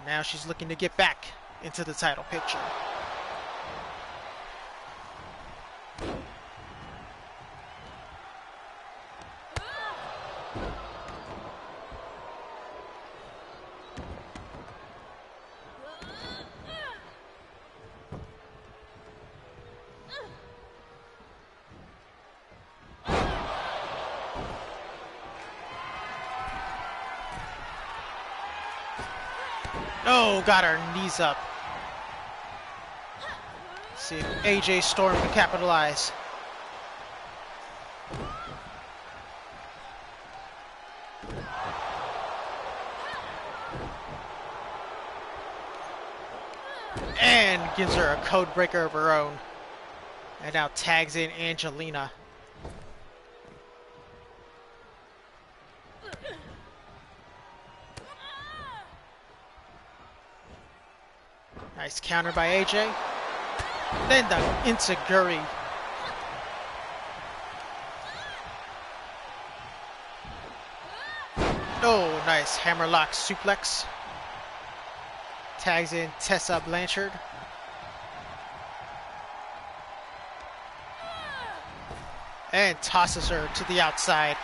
Now she's looking to get back into the title picture. Oh, got her knees up. Let's see if AJ Storm can capitalize. And gives her a code breaker of her own. And now tags in Angelina. Nice counter by AJ. Then the Insiguri. Oh, nice hammerlock suplex. Tags in Tessa Blanchard. And tosses her to the outside.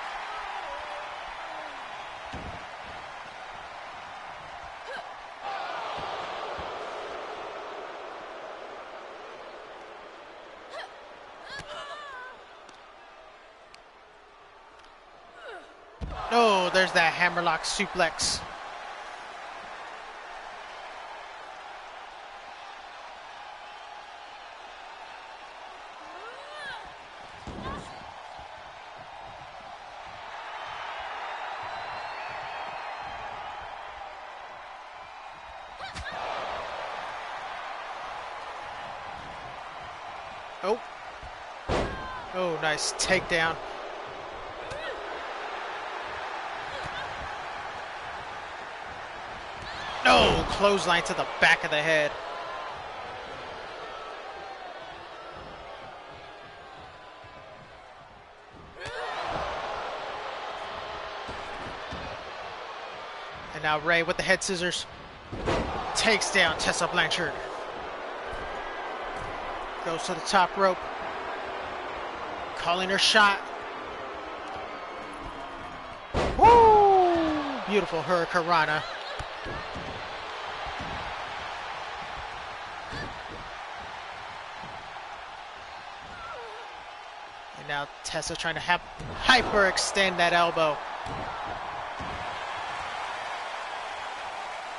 Oh, there's that hammerlock suplex. Oh. Oh, nice takedown. No, clothesline to the back of the head. And now Ray with the head scissors takes down Tessa Blanchard. Goes to the top rope. Calling her shot. Woo! Beautiful Hurricanrana. And now Tessa trying to hyperextend that elbow.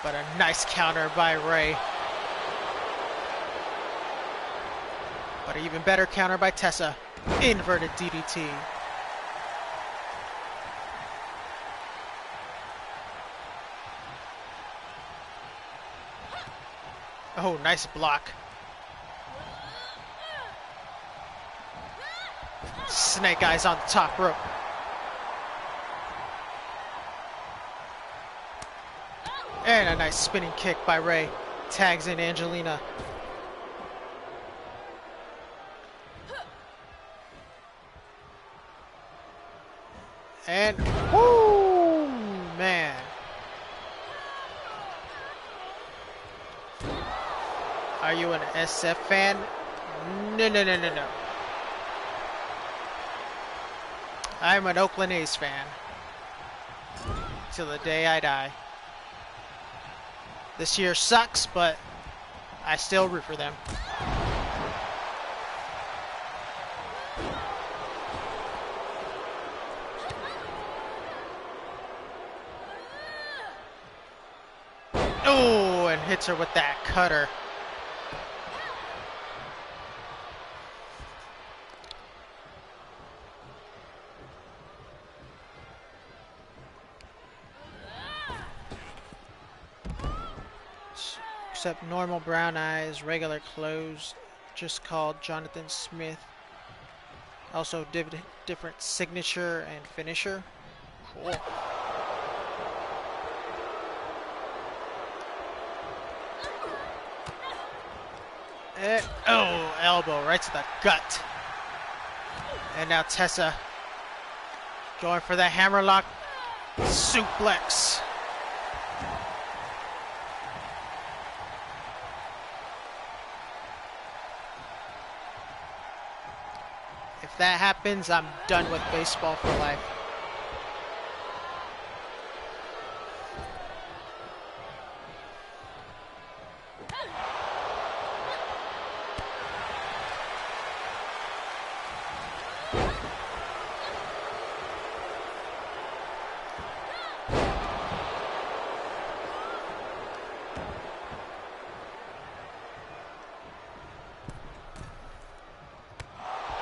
But a nice counter by Ray. But an even better counter by Tessa. Inverted DDT. Oh, nice block. Snake eyes on the top rope. And a nice spinning kick by Ray. Tags in Angelina. And, whoo, man. Are you an SF fan? No, no, no, no, no. I'm an Oakland A's fan. Till the day I die. This year sucks, but I still root for them. Oh, and hits her with that cutter. Except normal brown eyes, regular clothes, just called Jonathan Smith. Also different signature and finisher. Cool. Oh, elbow right to the gut. And now Tessa going for that hammerlock suplex. If that happens, I'm done with baseball for life.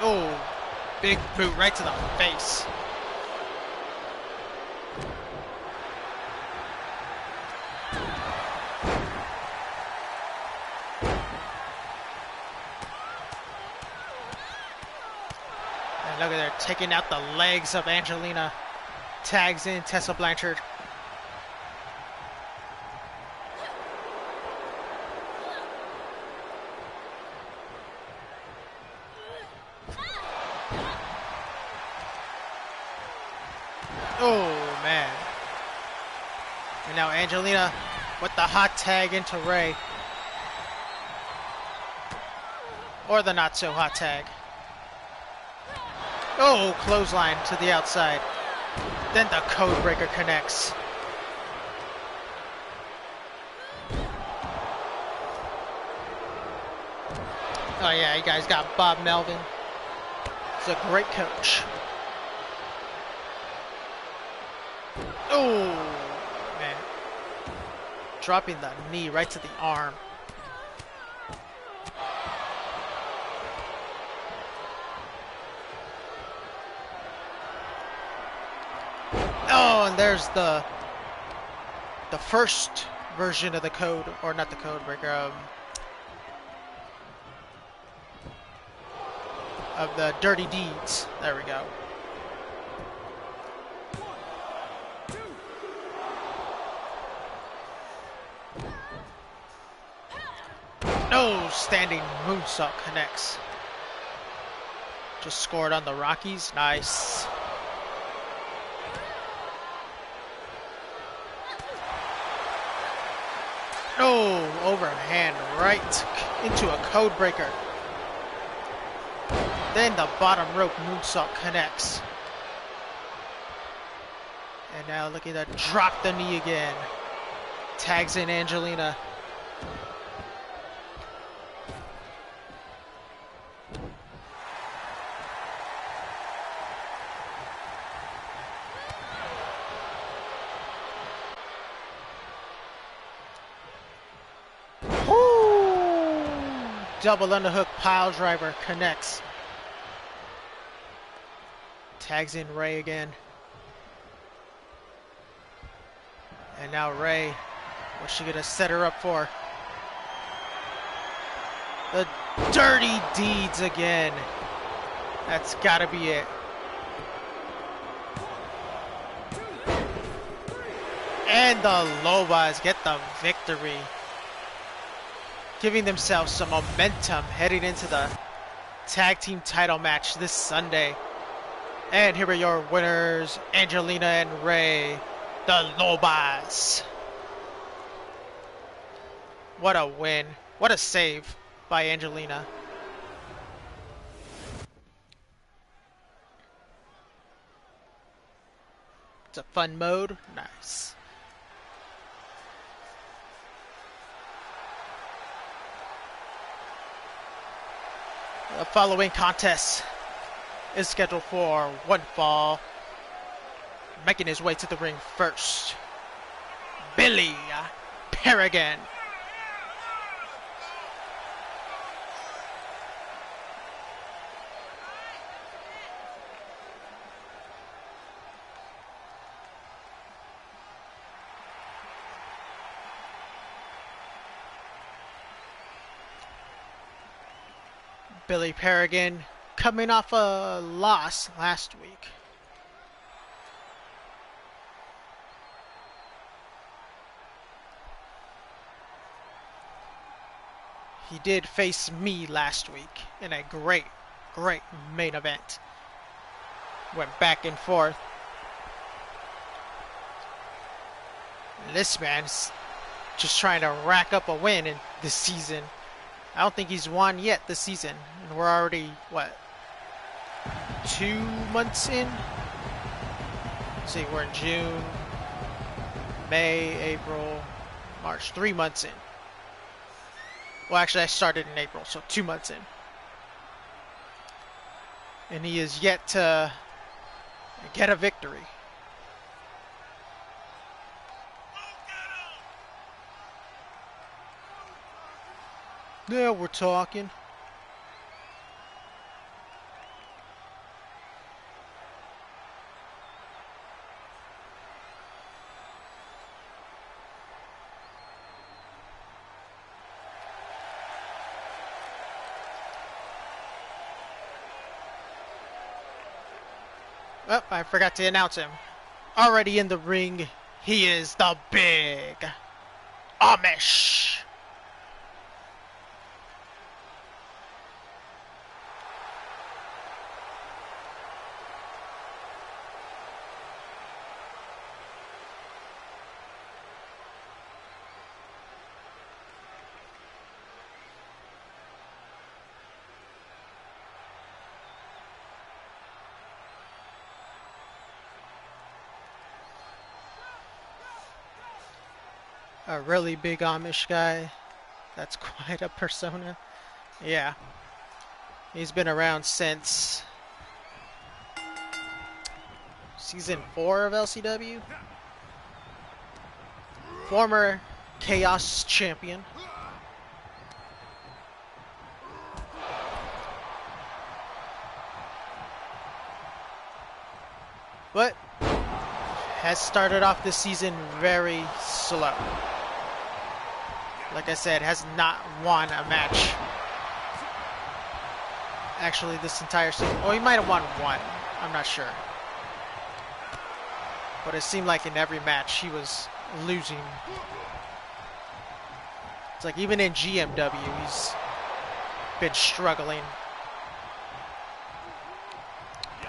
Oh, big boot right to the face. Look at her taking out the legs of Angelina. Tags in Tessa Blanchard. Oh, man. And now Angelina with the hot tag into Ray. Or the not so hot tag. Oh, clothesline to the outside. Then the code breaker connects. Oh yeah, you guys got Bob Melvin. He's a great coach. Oh, man. Dropping the knee right to the arm. Oh, and there's the first version of the code, or not the code breaker, of the Dirty Deeds. There we go. No, standing moonsault connects. Just scored on the Rockies. Nice. No, overhand right into a code breaker. Then the bottom rope moonsault connects. And now look at that, drop the knee again. Tags in Angelina. Woo! Double underhook pile driver connects. Tags in Ray again. And now Ray, what's she gonna set her up for? The Dirty Deeds again. That's gotta be it. And the Lobas get the victory, giving themselves some momentum heading into the tag team title match this Sunday. And here are your winners, Angelina and Ray, the Lobas. What a win. What a save by Angelina. It's a fun mode. Nice. The following contest is scheduled for one fall. Making his way to the ring first, Billy Paragon. Billy Paragon coming off a loss last week. He did face me last week in a great main event. Went back and forth. This man's just trying to rack up a win in this season. I don't think he's won yet this season. And we're already, what, 2 months in? Let's see, we're in June, May, April, March, 3 months in. Well, actually, I started in April, so 2 months in. And he is yet to get a victory. Yeah, we're talking. Oh, I forgot to announce him. Already in the ring, he is the Big Amish. A really big Amish guy. That's quite a persona. Yeah. He's been around since season 4 of LCW. Former Chaos Champion. But has started off this season very slow. Like I said, has not won a match. Actually, this entire season. Oh, he might have won one. I'm not sure. But it seemed like in every match he was losing. It's like even in GMW, he's been struggling.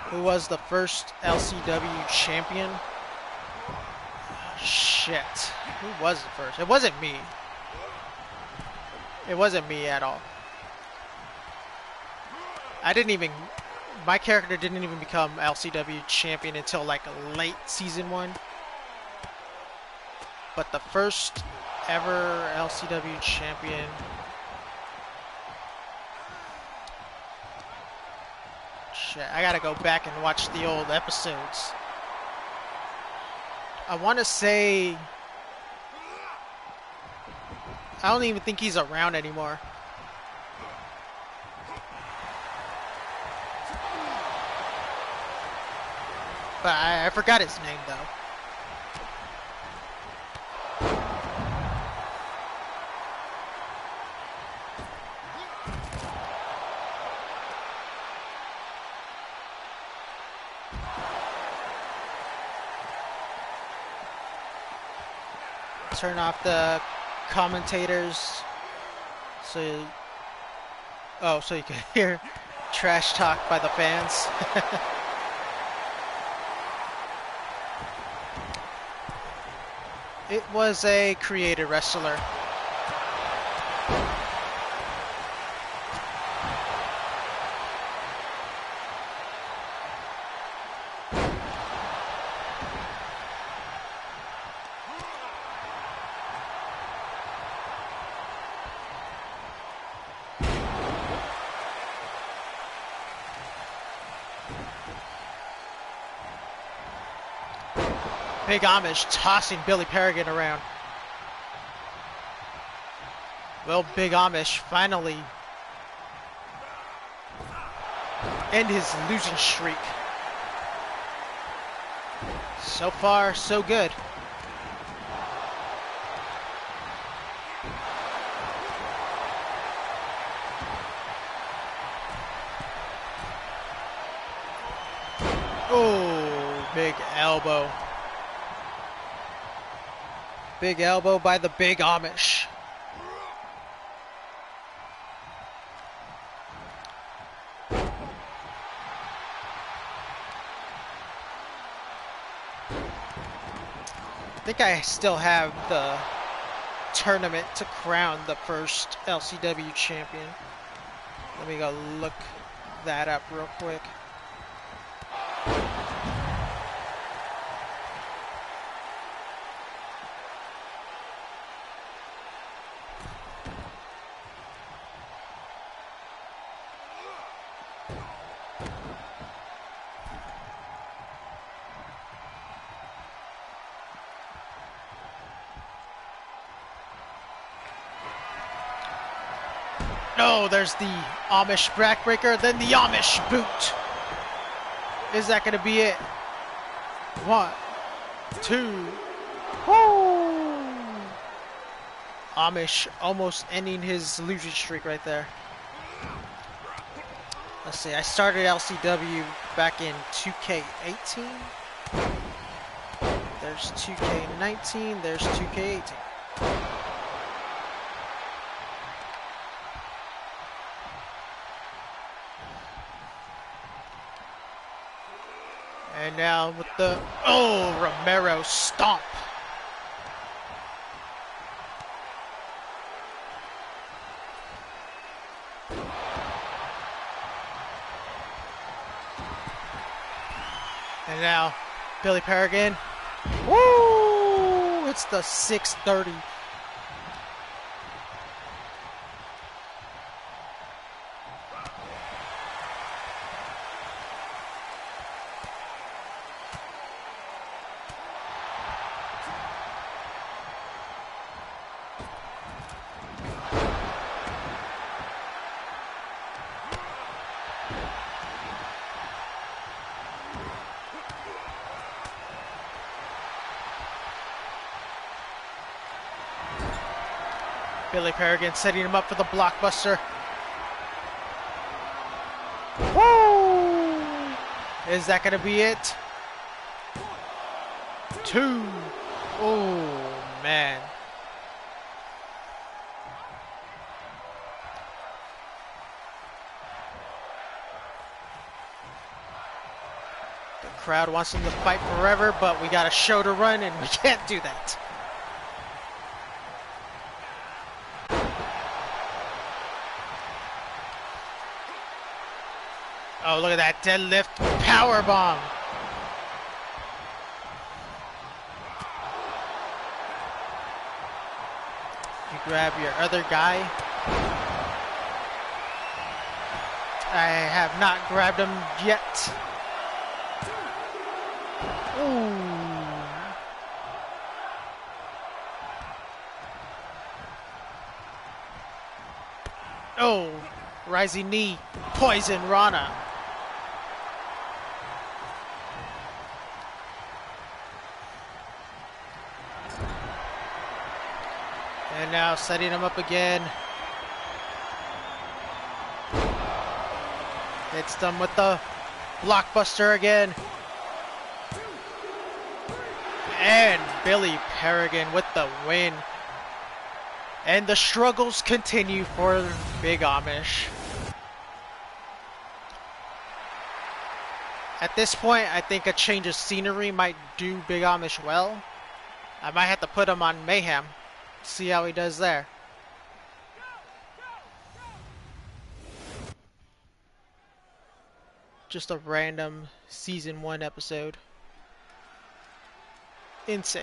Who was the first LCW champion? Shit. Who was the first? It wasn't me. It wasn't me at all. My character didn't even become LCW champion until like late season 1. But the first ever LCW champion, shit, I gotta go back and watch the old episodes. I want to say, I don't even think he's around anymore. But I forgot his name though. Turn off the commentators so you can hear trash talk by the fans. It was a created wrestler. Big Amish tossing Billy Paragon around. Well, Big Amish finally end his losing streak. So far, so good. Oh, big elbow. Big elbow by the Big Amish. I think I still have the tournament to crown the first LCW champion. Let me go look that up real quick. No, there's the Amish backbreaker, then the Amish boot. Is that going to be it? 1, 2. Woo! Amish almost ending his losing streak right there. Let's see, I started LCW back in 2K18. There's 2K19, there's 2K18. And now with the, oh, Romero stomp. And now Billy Paragon. Woo! It's the 630. Billy Paragon setting him up for the blockbuster. Woo! Is that going to be it? 2. Oh, man. The crowd wants him to fight forever, but we got a show to run and we can't do that. Oh, look at that deadlift power bomb. You grab your other guy. I have not grabbed him yet. Ooh. Oh, rising knee, poison Rana. And now setting him up again. Hits them with the blockbuster again. And Billy Paragon with the win. And the struggles continue for Big Amish. At this point, I think a change of scenery might do Big Amish well. I might have to put him on Mayhem. See how he does there. Just a random season 1 episode. Insane.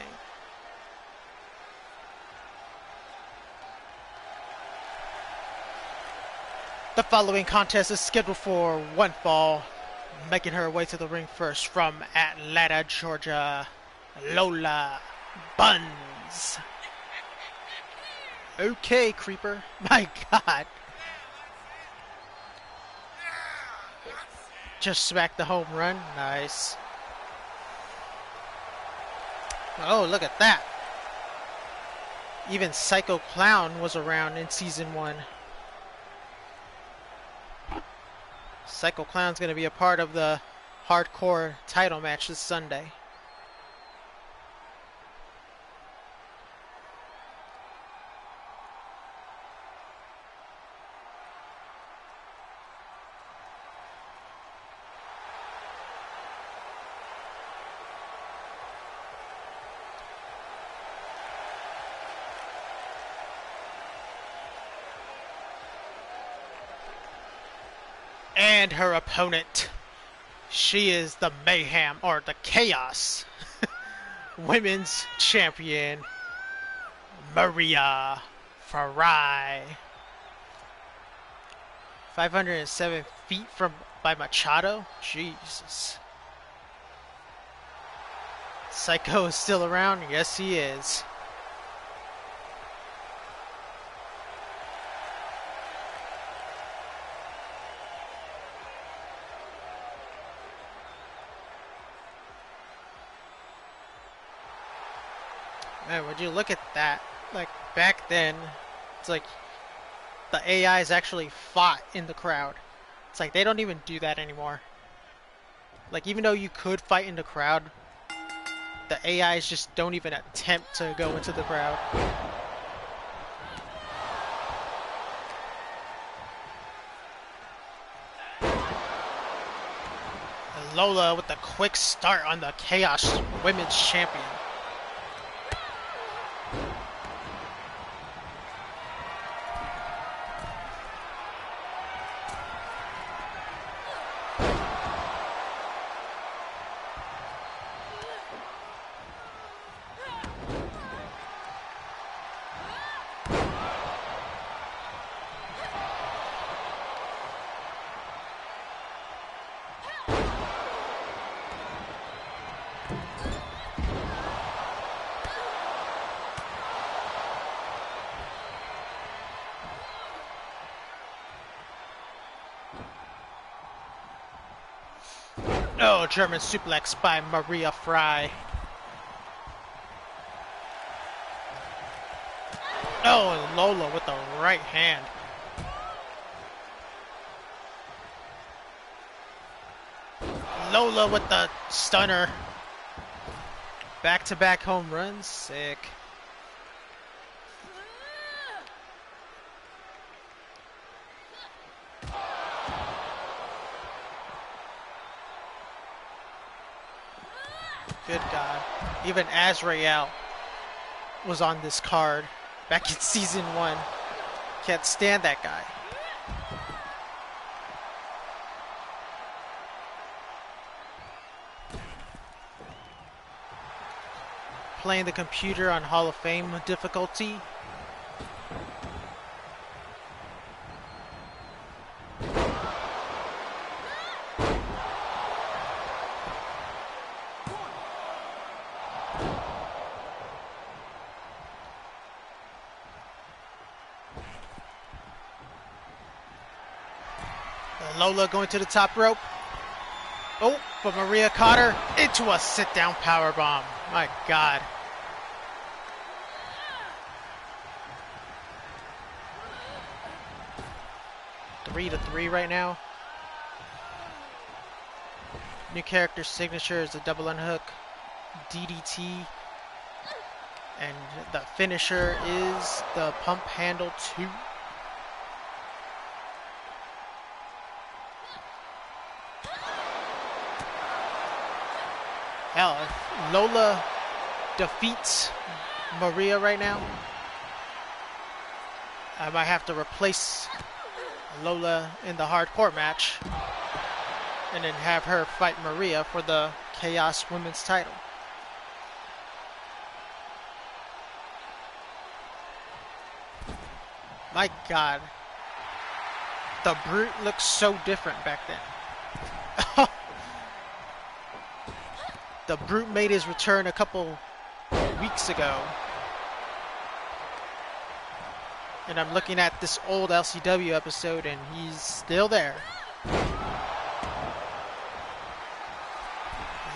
The following contest is scheduled for one fall. Making her way to the ring first from Atlanta, Georgia, Lola Buns. Okay, Creeper. My God. Just smacked the home run. Nice. Oh, look at that. Even Psycho Clown was around in season 1. Psycho Clown's going to be a part of the hardcore title match this Sunday. And her opponent, she is the Mayhem, or the Chaos Women's Champion, Maria Farai. 507 feet by Machado? Jesus. Psycho is still around? Yes, he is. Man, would you look at that? Like, back then, it's like the AIs actually fought in the crowd. It's like they don't even do that anymore. Like, even though you could fight in the crowd, the AIs just don't even attempt to go into the crowd. And Lola with the quick start on the Chaos Women's Champion. Oh, German suplex by Maria Fry. Oh, and Lola with the right hand. Lola with the stunner. Back-to-back home runs. Sick. Good God. Even Azrael was on this card back in season 1. Can't stand that guy. Playing the computer on Hall of Fame difficulty. Lola going to the top rope. Oh, but Maria caught her into a sit-down powerbomb. My God. Three to 3 right now. New character signature is a double unhook, DDT, and the finisher is the pump handle 2. Hell, if Lola defeats Maria right now, I might have to replace Lola in the hardcore match and then have her fight Maria for the Chaos Women's title. My God. The Brute looks so different back then. The Brute made his return a couple weeks ago. And I'm looking at this old LCW episode and he's still there.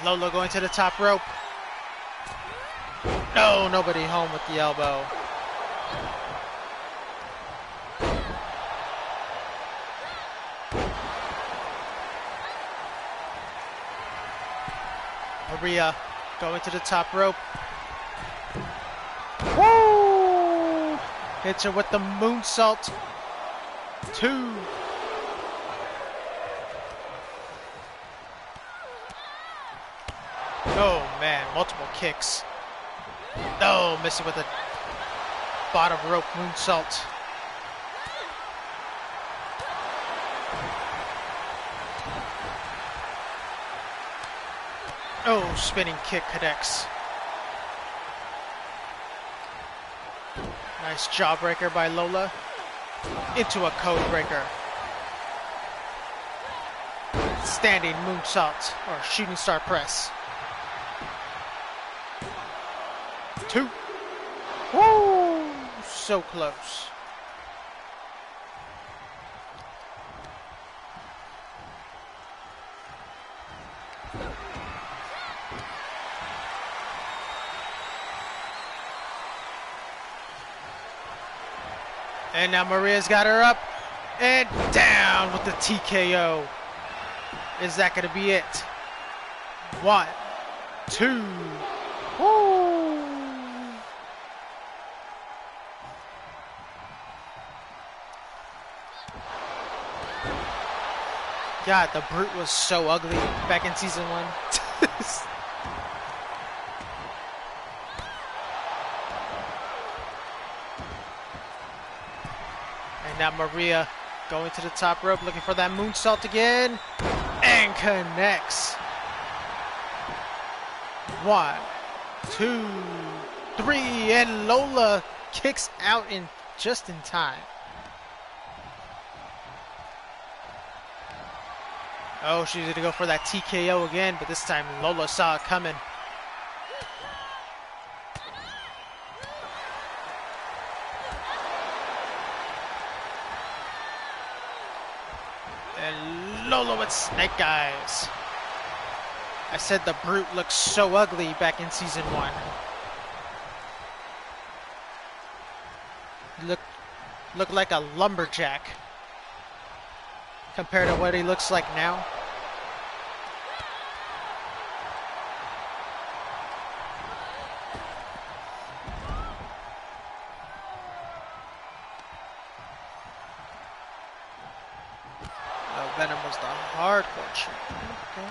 Lola going to the top rope. No, nobody home with the elbow. Maria going to the top rope. Woo! Hits her with the moonsault. 2. Oh man, multiple kicks. No, missing with a bottom rope moonsault. Oh, spinning kick connects. Nice jawbreaker by Lola. Into a code breaker. Standing moonsault or shooting star press. 2. Woo! So close. And now Maria's got her up and down with the TKO. Is that going to be it? 1, 2. Woo! God, the Brute was so ugly back in season 1. And now Maria going to the top rope, looking for that moonsault again, and connects. 1, 2, 3, and Lola kicks out just in time. Oh, she's gonna go for that TKO again, but this time Lola saw it coming. And Lola with snake eyes. I said the Brute looks so ugly back in season 1. Looked like a lumberjack compared to what he looks like now. Venom was the hardcore champion. Okay.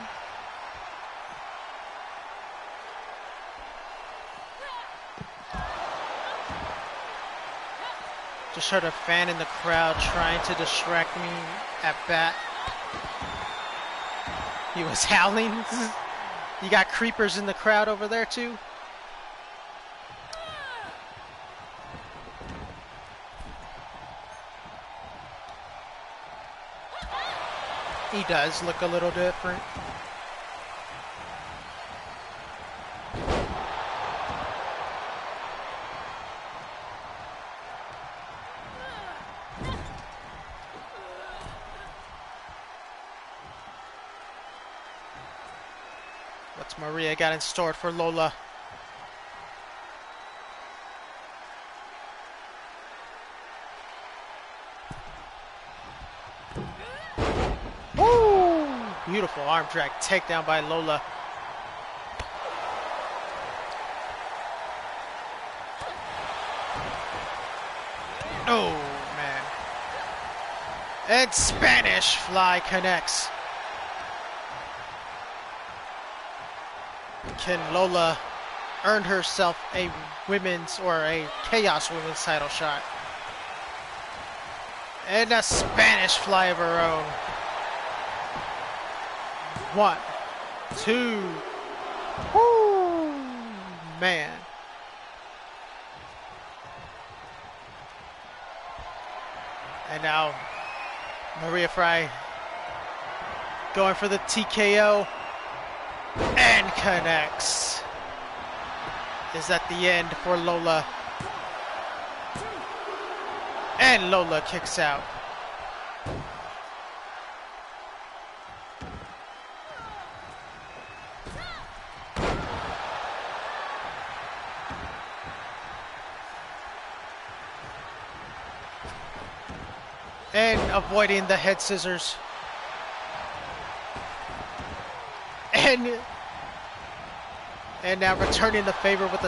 Just heard a fan in the crowd trying to distract me at bat. He was howling. You got creepers in the crowd over there too? He does look a little different. What's Maria got in store for Lola? Beautiful arm drag takedown by Lola. Oh, man. And Spanish Fly connects. Can Lola earn herself a women's or a Chaos Women's title shot? And a Spanish Fly of her own. 1, 2. Woo! Man. And now Maria Fry going for the TKO and connects. Is that the end for Lola? And Lola kicks out. And avoiding the head scissors. And now returning the favor with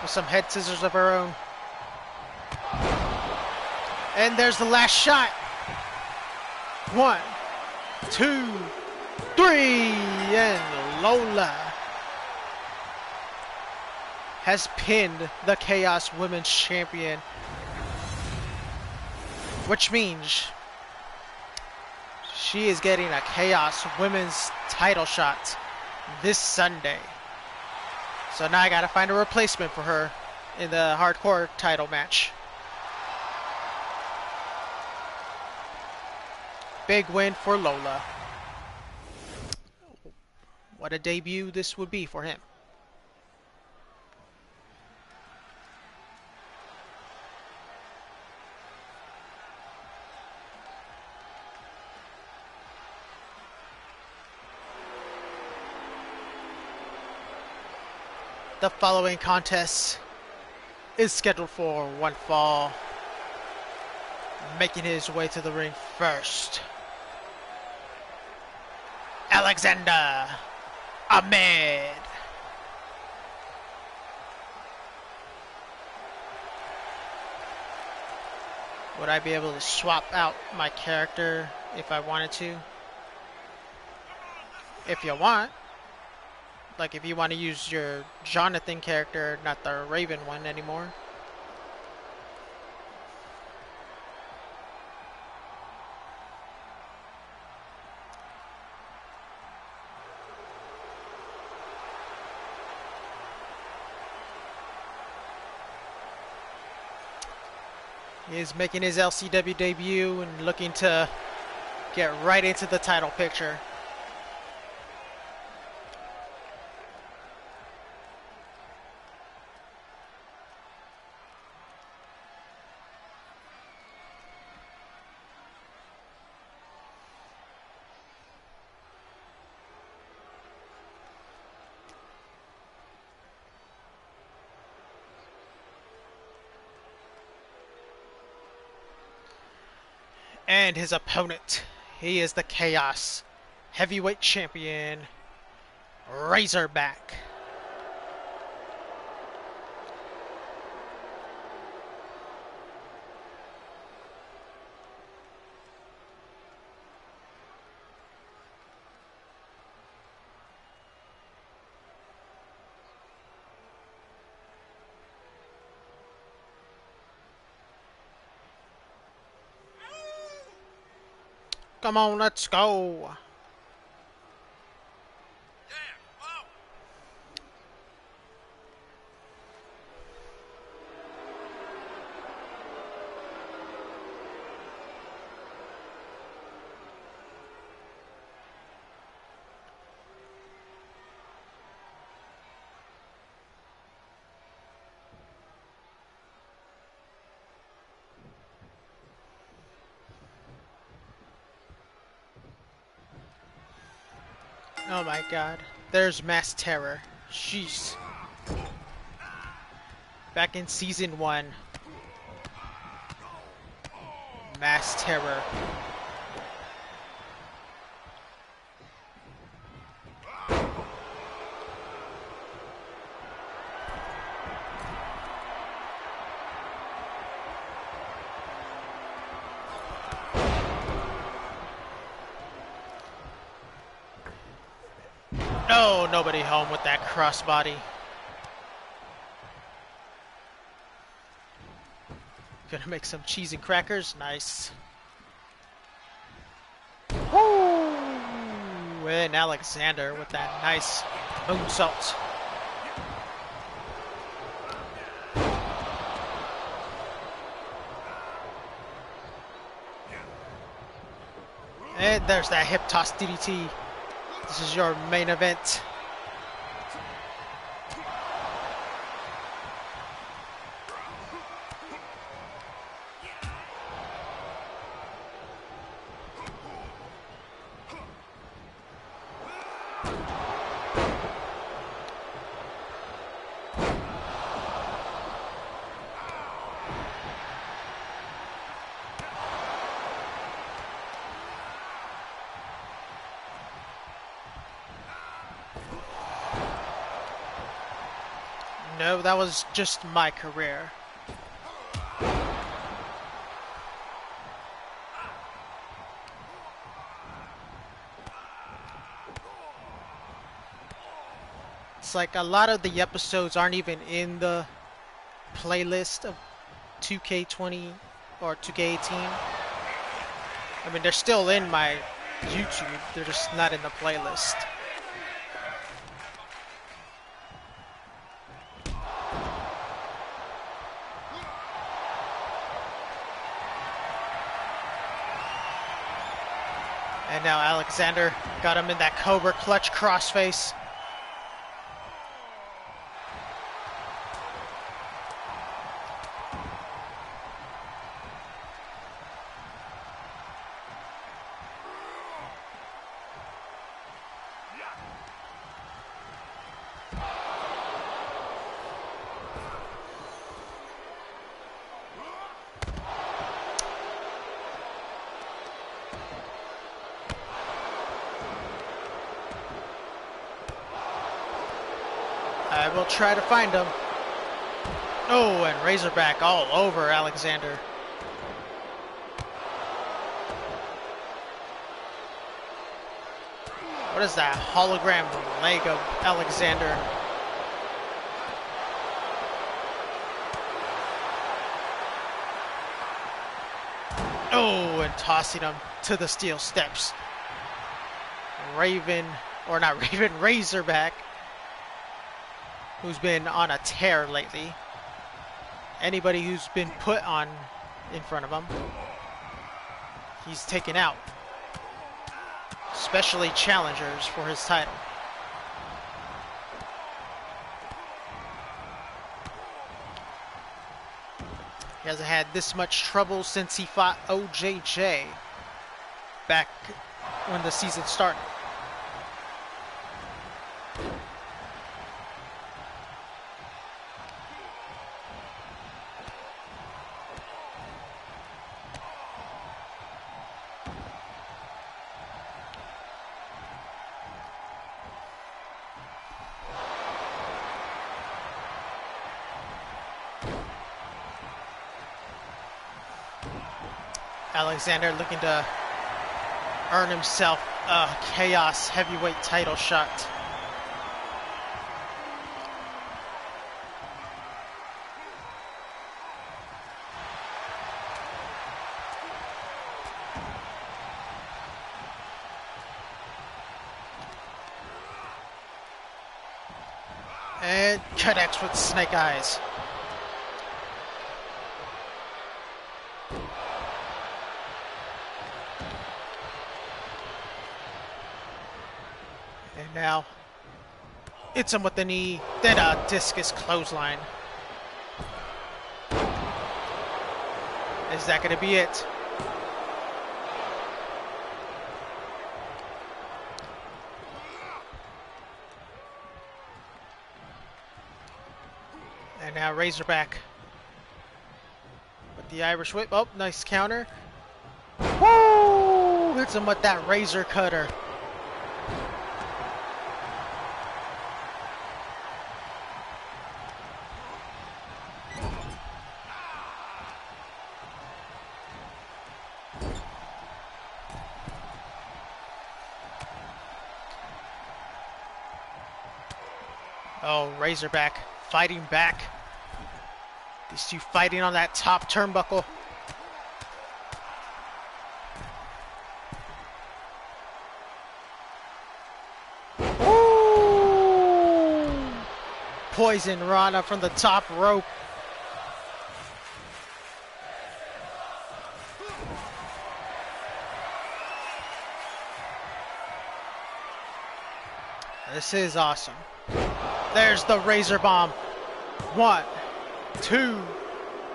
some head scissors of her own. And there's the last shot. 1, 2, 3, and Lola has pinned the Chaos Women's Champion, which means she is getting a Chaos Women's title shot this Sunday. So now I gotta find a replacement for her in the hardcore title match. Big win for Lola. What a debut this would be for him. The following contest is scheduled for one fall. Making his way to the ring first, Alexander Ahmed. Would I be able to swap out my character if I wanted to? If you want. Like if you want to use your Jonathan character, not the Raven one anymore. He is making his LCW debut and looking to get right into the title picture. And his opponent, he is the Chaos Heavyweight Champion, Razorback. Come on, let's go. Oh my god. There's Mass Terror. Sheesh. Back in season 1. Mass Terror. No, nobody home with that crossbody. Gonna make some cheese and crackers. Nice. Woo! And Alexander with that nice moonsault. And there's that hip toss DDT. This is your main event. No, that was just my career. It's like a lot of the episodes aren't even in the playlist of 2K20 or 2K18. I mean, they're still in my YouTube, they're just not in the playlist. And now Alexander got him in that Cobra clutch crossface. I will try to find him. Oh, and Razorback all over Alexander. What is that hologram leg of Alexander? Oh, and tossing him to the steel steps. Razorback, who's been on a tear lately. Anybody who's been put on in front of him, he's taken out. Especially challengers for his title. He hasn't had this much trouble since he fought OJJ back when the season started. Alexander looking to earn himself a Chaos heavyweight title shot. And connects with Snake Eyes. And now hits him with the knee, then a discus clothesline. Is that going to be it? And now Razorback with the Irish whip. Oh, nice counter. Woo! Hits him with that razor cutter. Oh, Razorback fighting back. These two fighting on that top turnbuckle. Ooh! Poison Rana from the top rope. This is awesome. There's the Razor Bomb. 1, 2,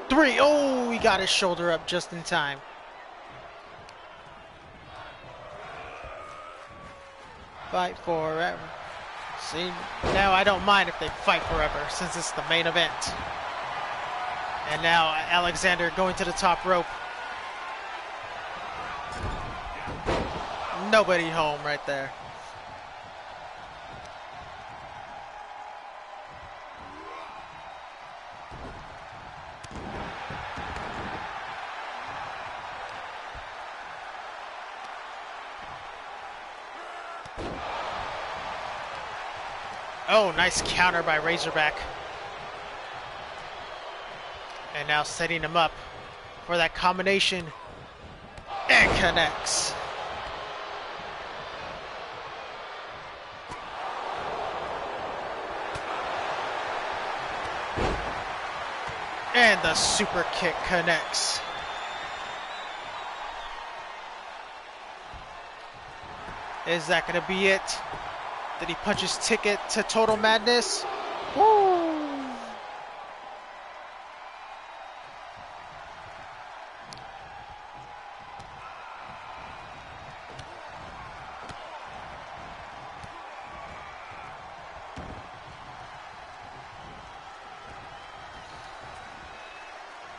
3. Oh, he got his shoulder up just in time. Fight forever. See, now I don't mind if they fight forever since it's the main event. And now Alexander going to the top rope. Nobody home right there. Oh, nice counter by Razorback. And now setting him up for that combination. And connects. And the super kick connects. Is that going to be it? Did he punch his ticket to Total Madness? Woo!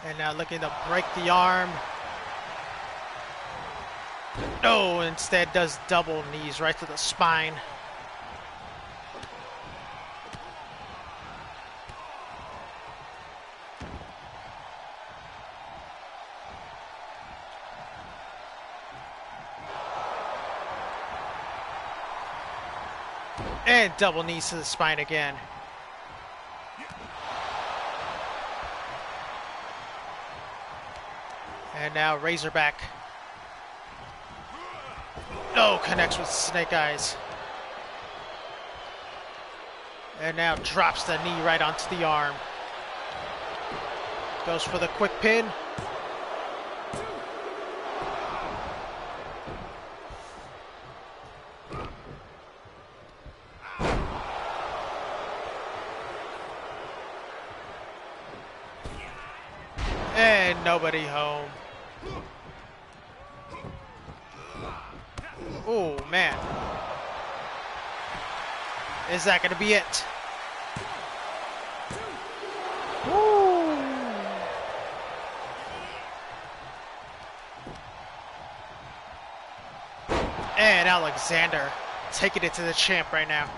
And now looking to break the arm. No, instead does double knees right to the spine. And double knees to the spine again. And now Razorback. No, connects with Snake Eyes. And now drops the knee right onto the arm. Goes for the quick pin. And nobody home. Oh, man. Is that going to be it? Woo. And Alexander taking it to the champ right now.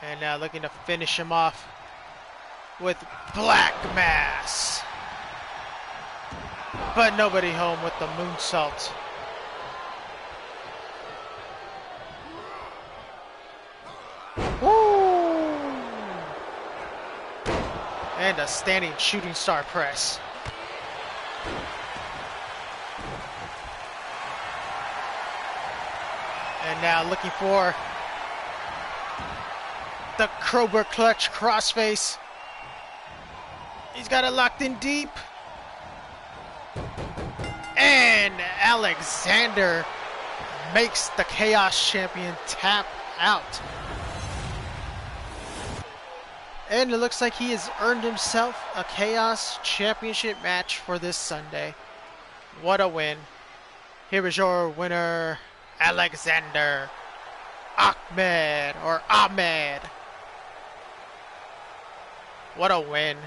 And now looking to finish him off with Black Mass. But nobody home with the moonsault. Woo! And a standing shooting star press. And now looking for the Cobra Clutch crossface. He's got it locked in deep. And Alexander makes the Chaos Champion tap out. And it looks like he has earned himself a Chaos Championship match for this Sunday. What a win. Here is your winner, Alexander Ahmed. What a win.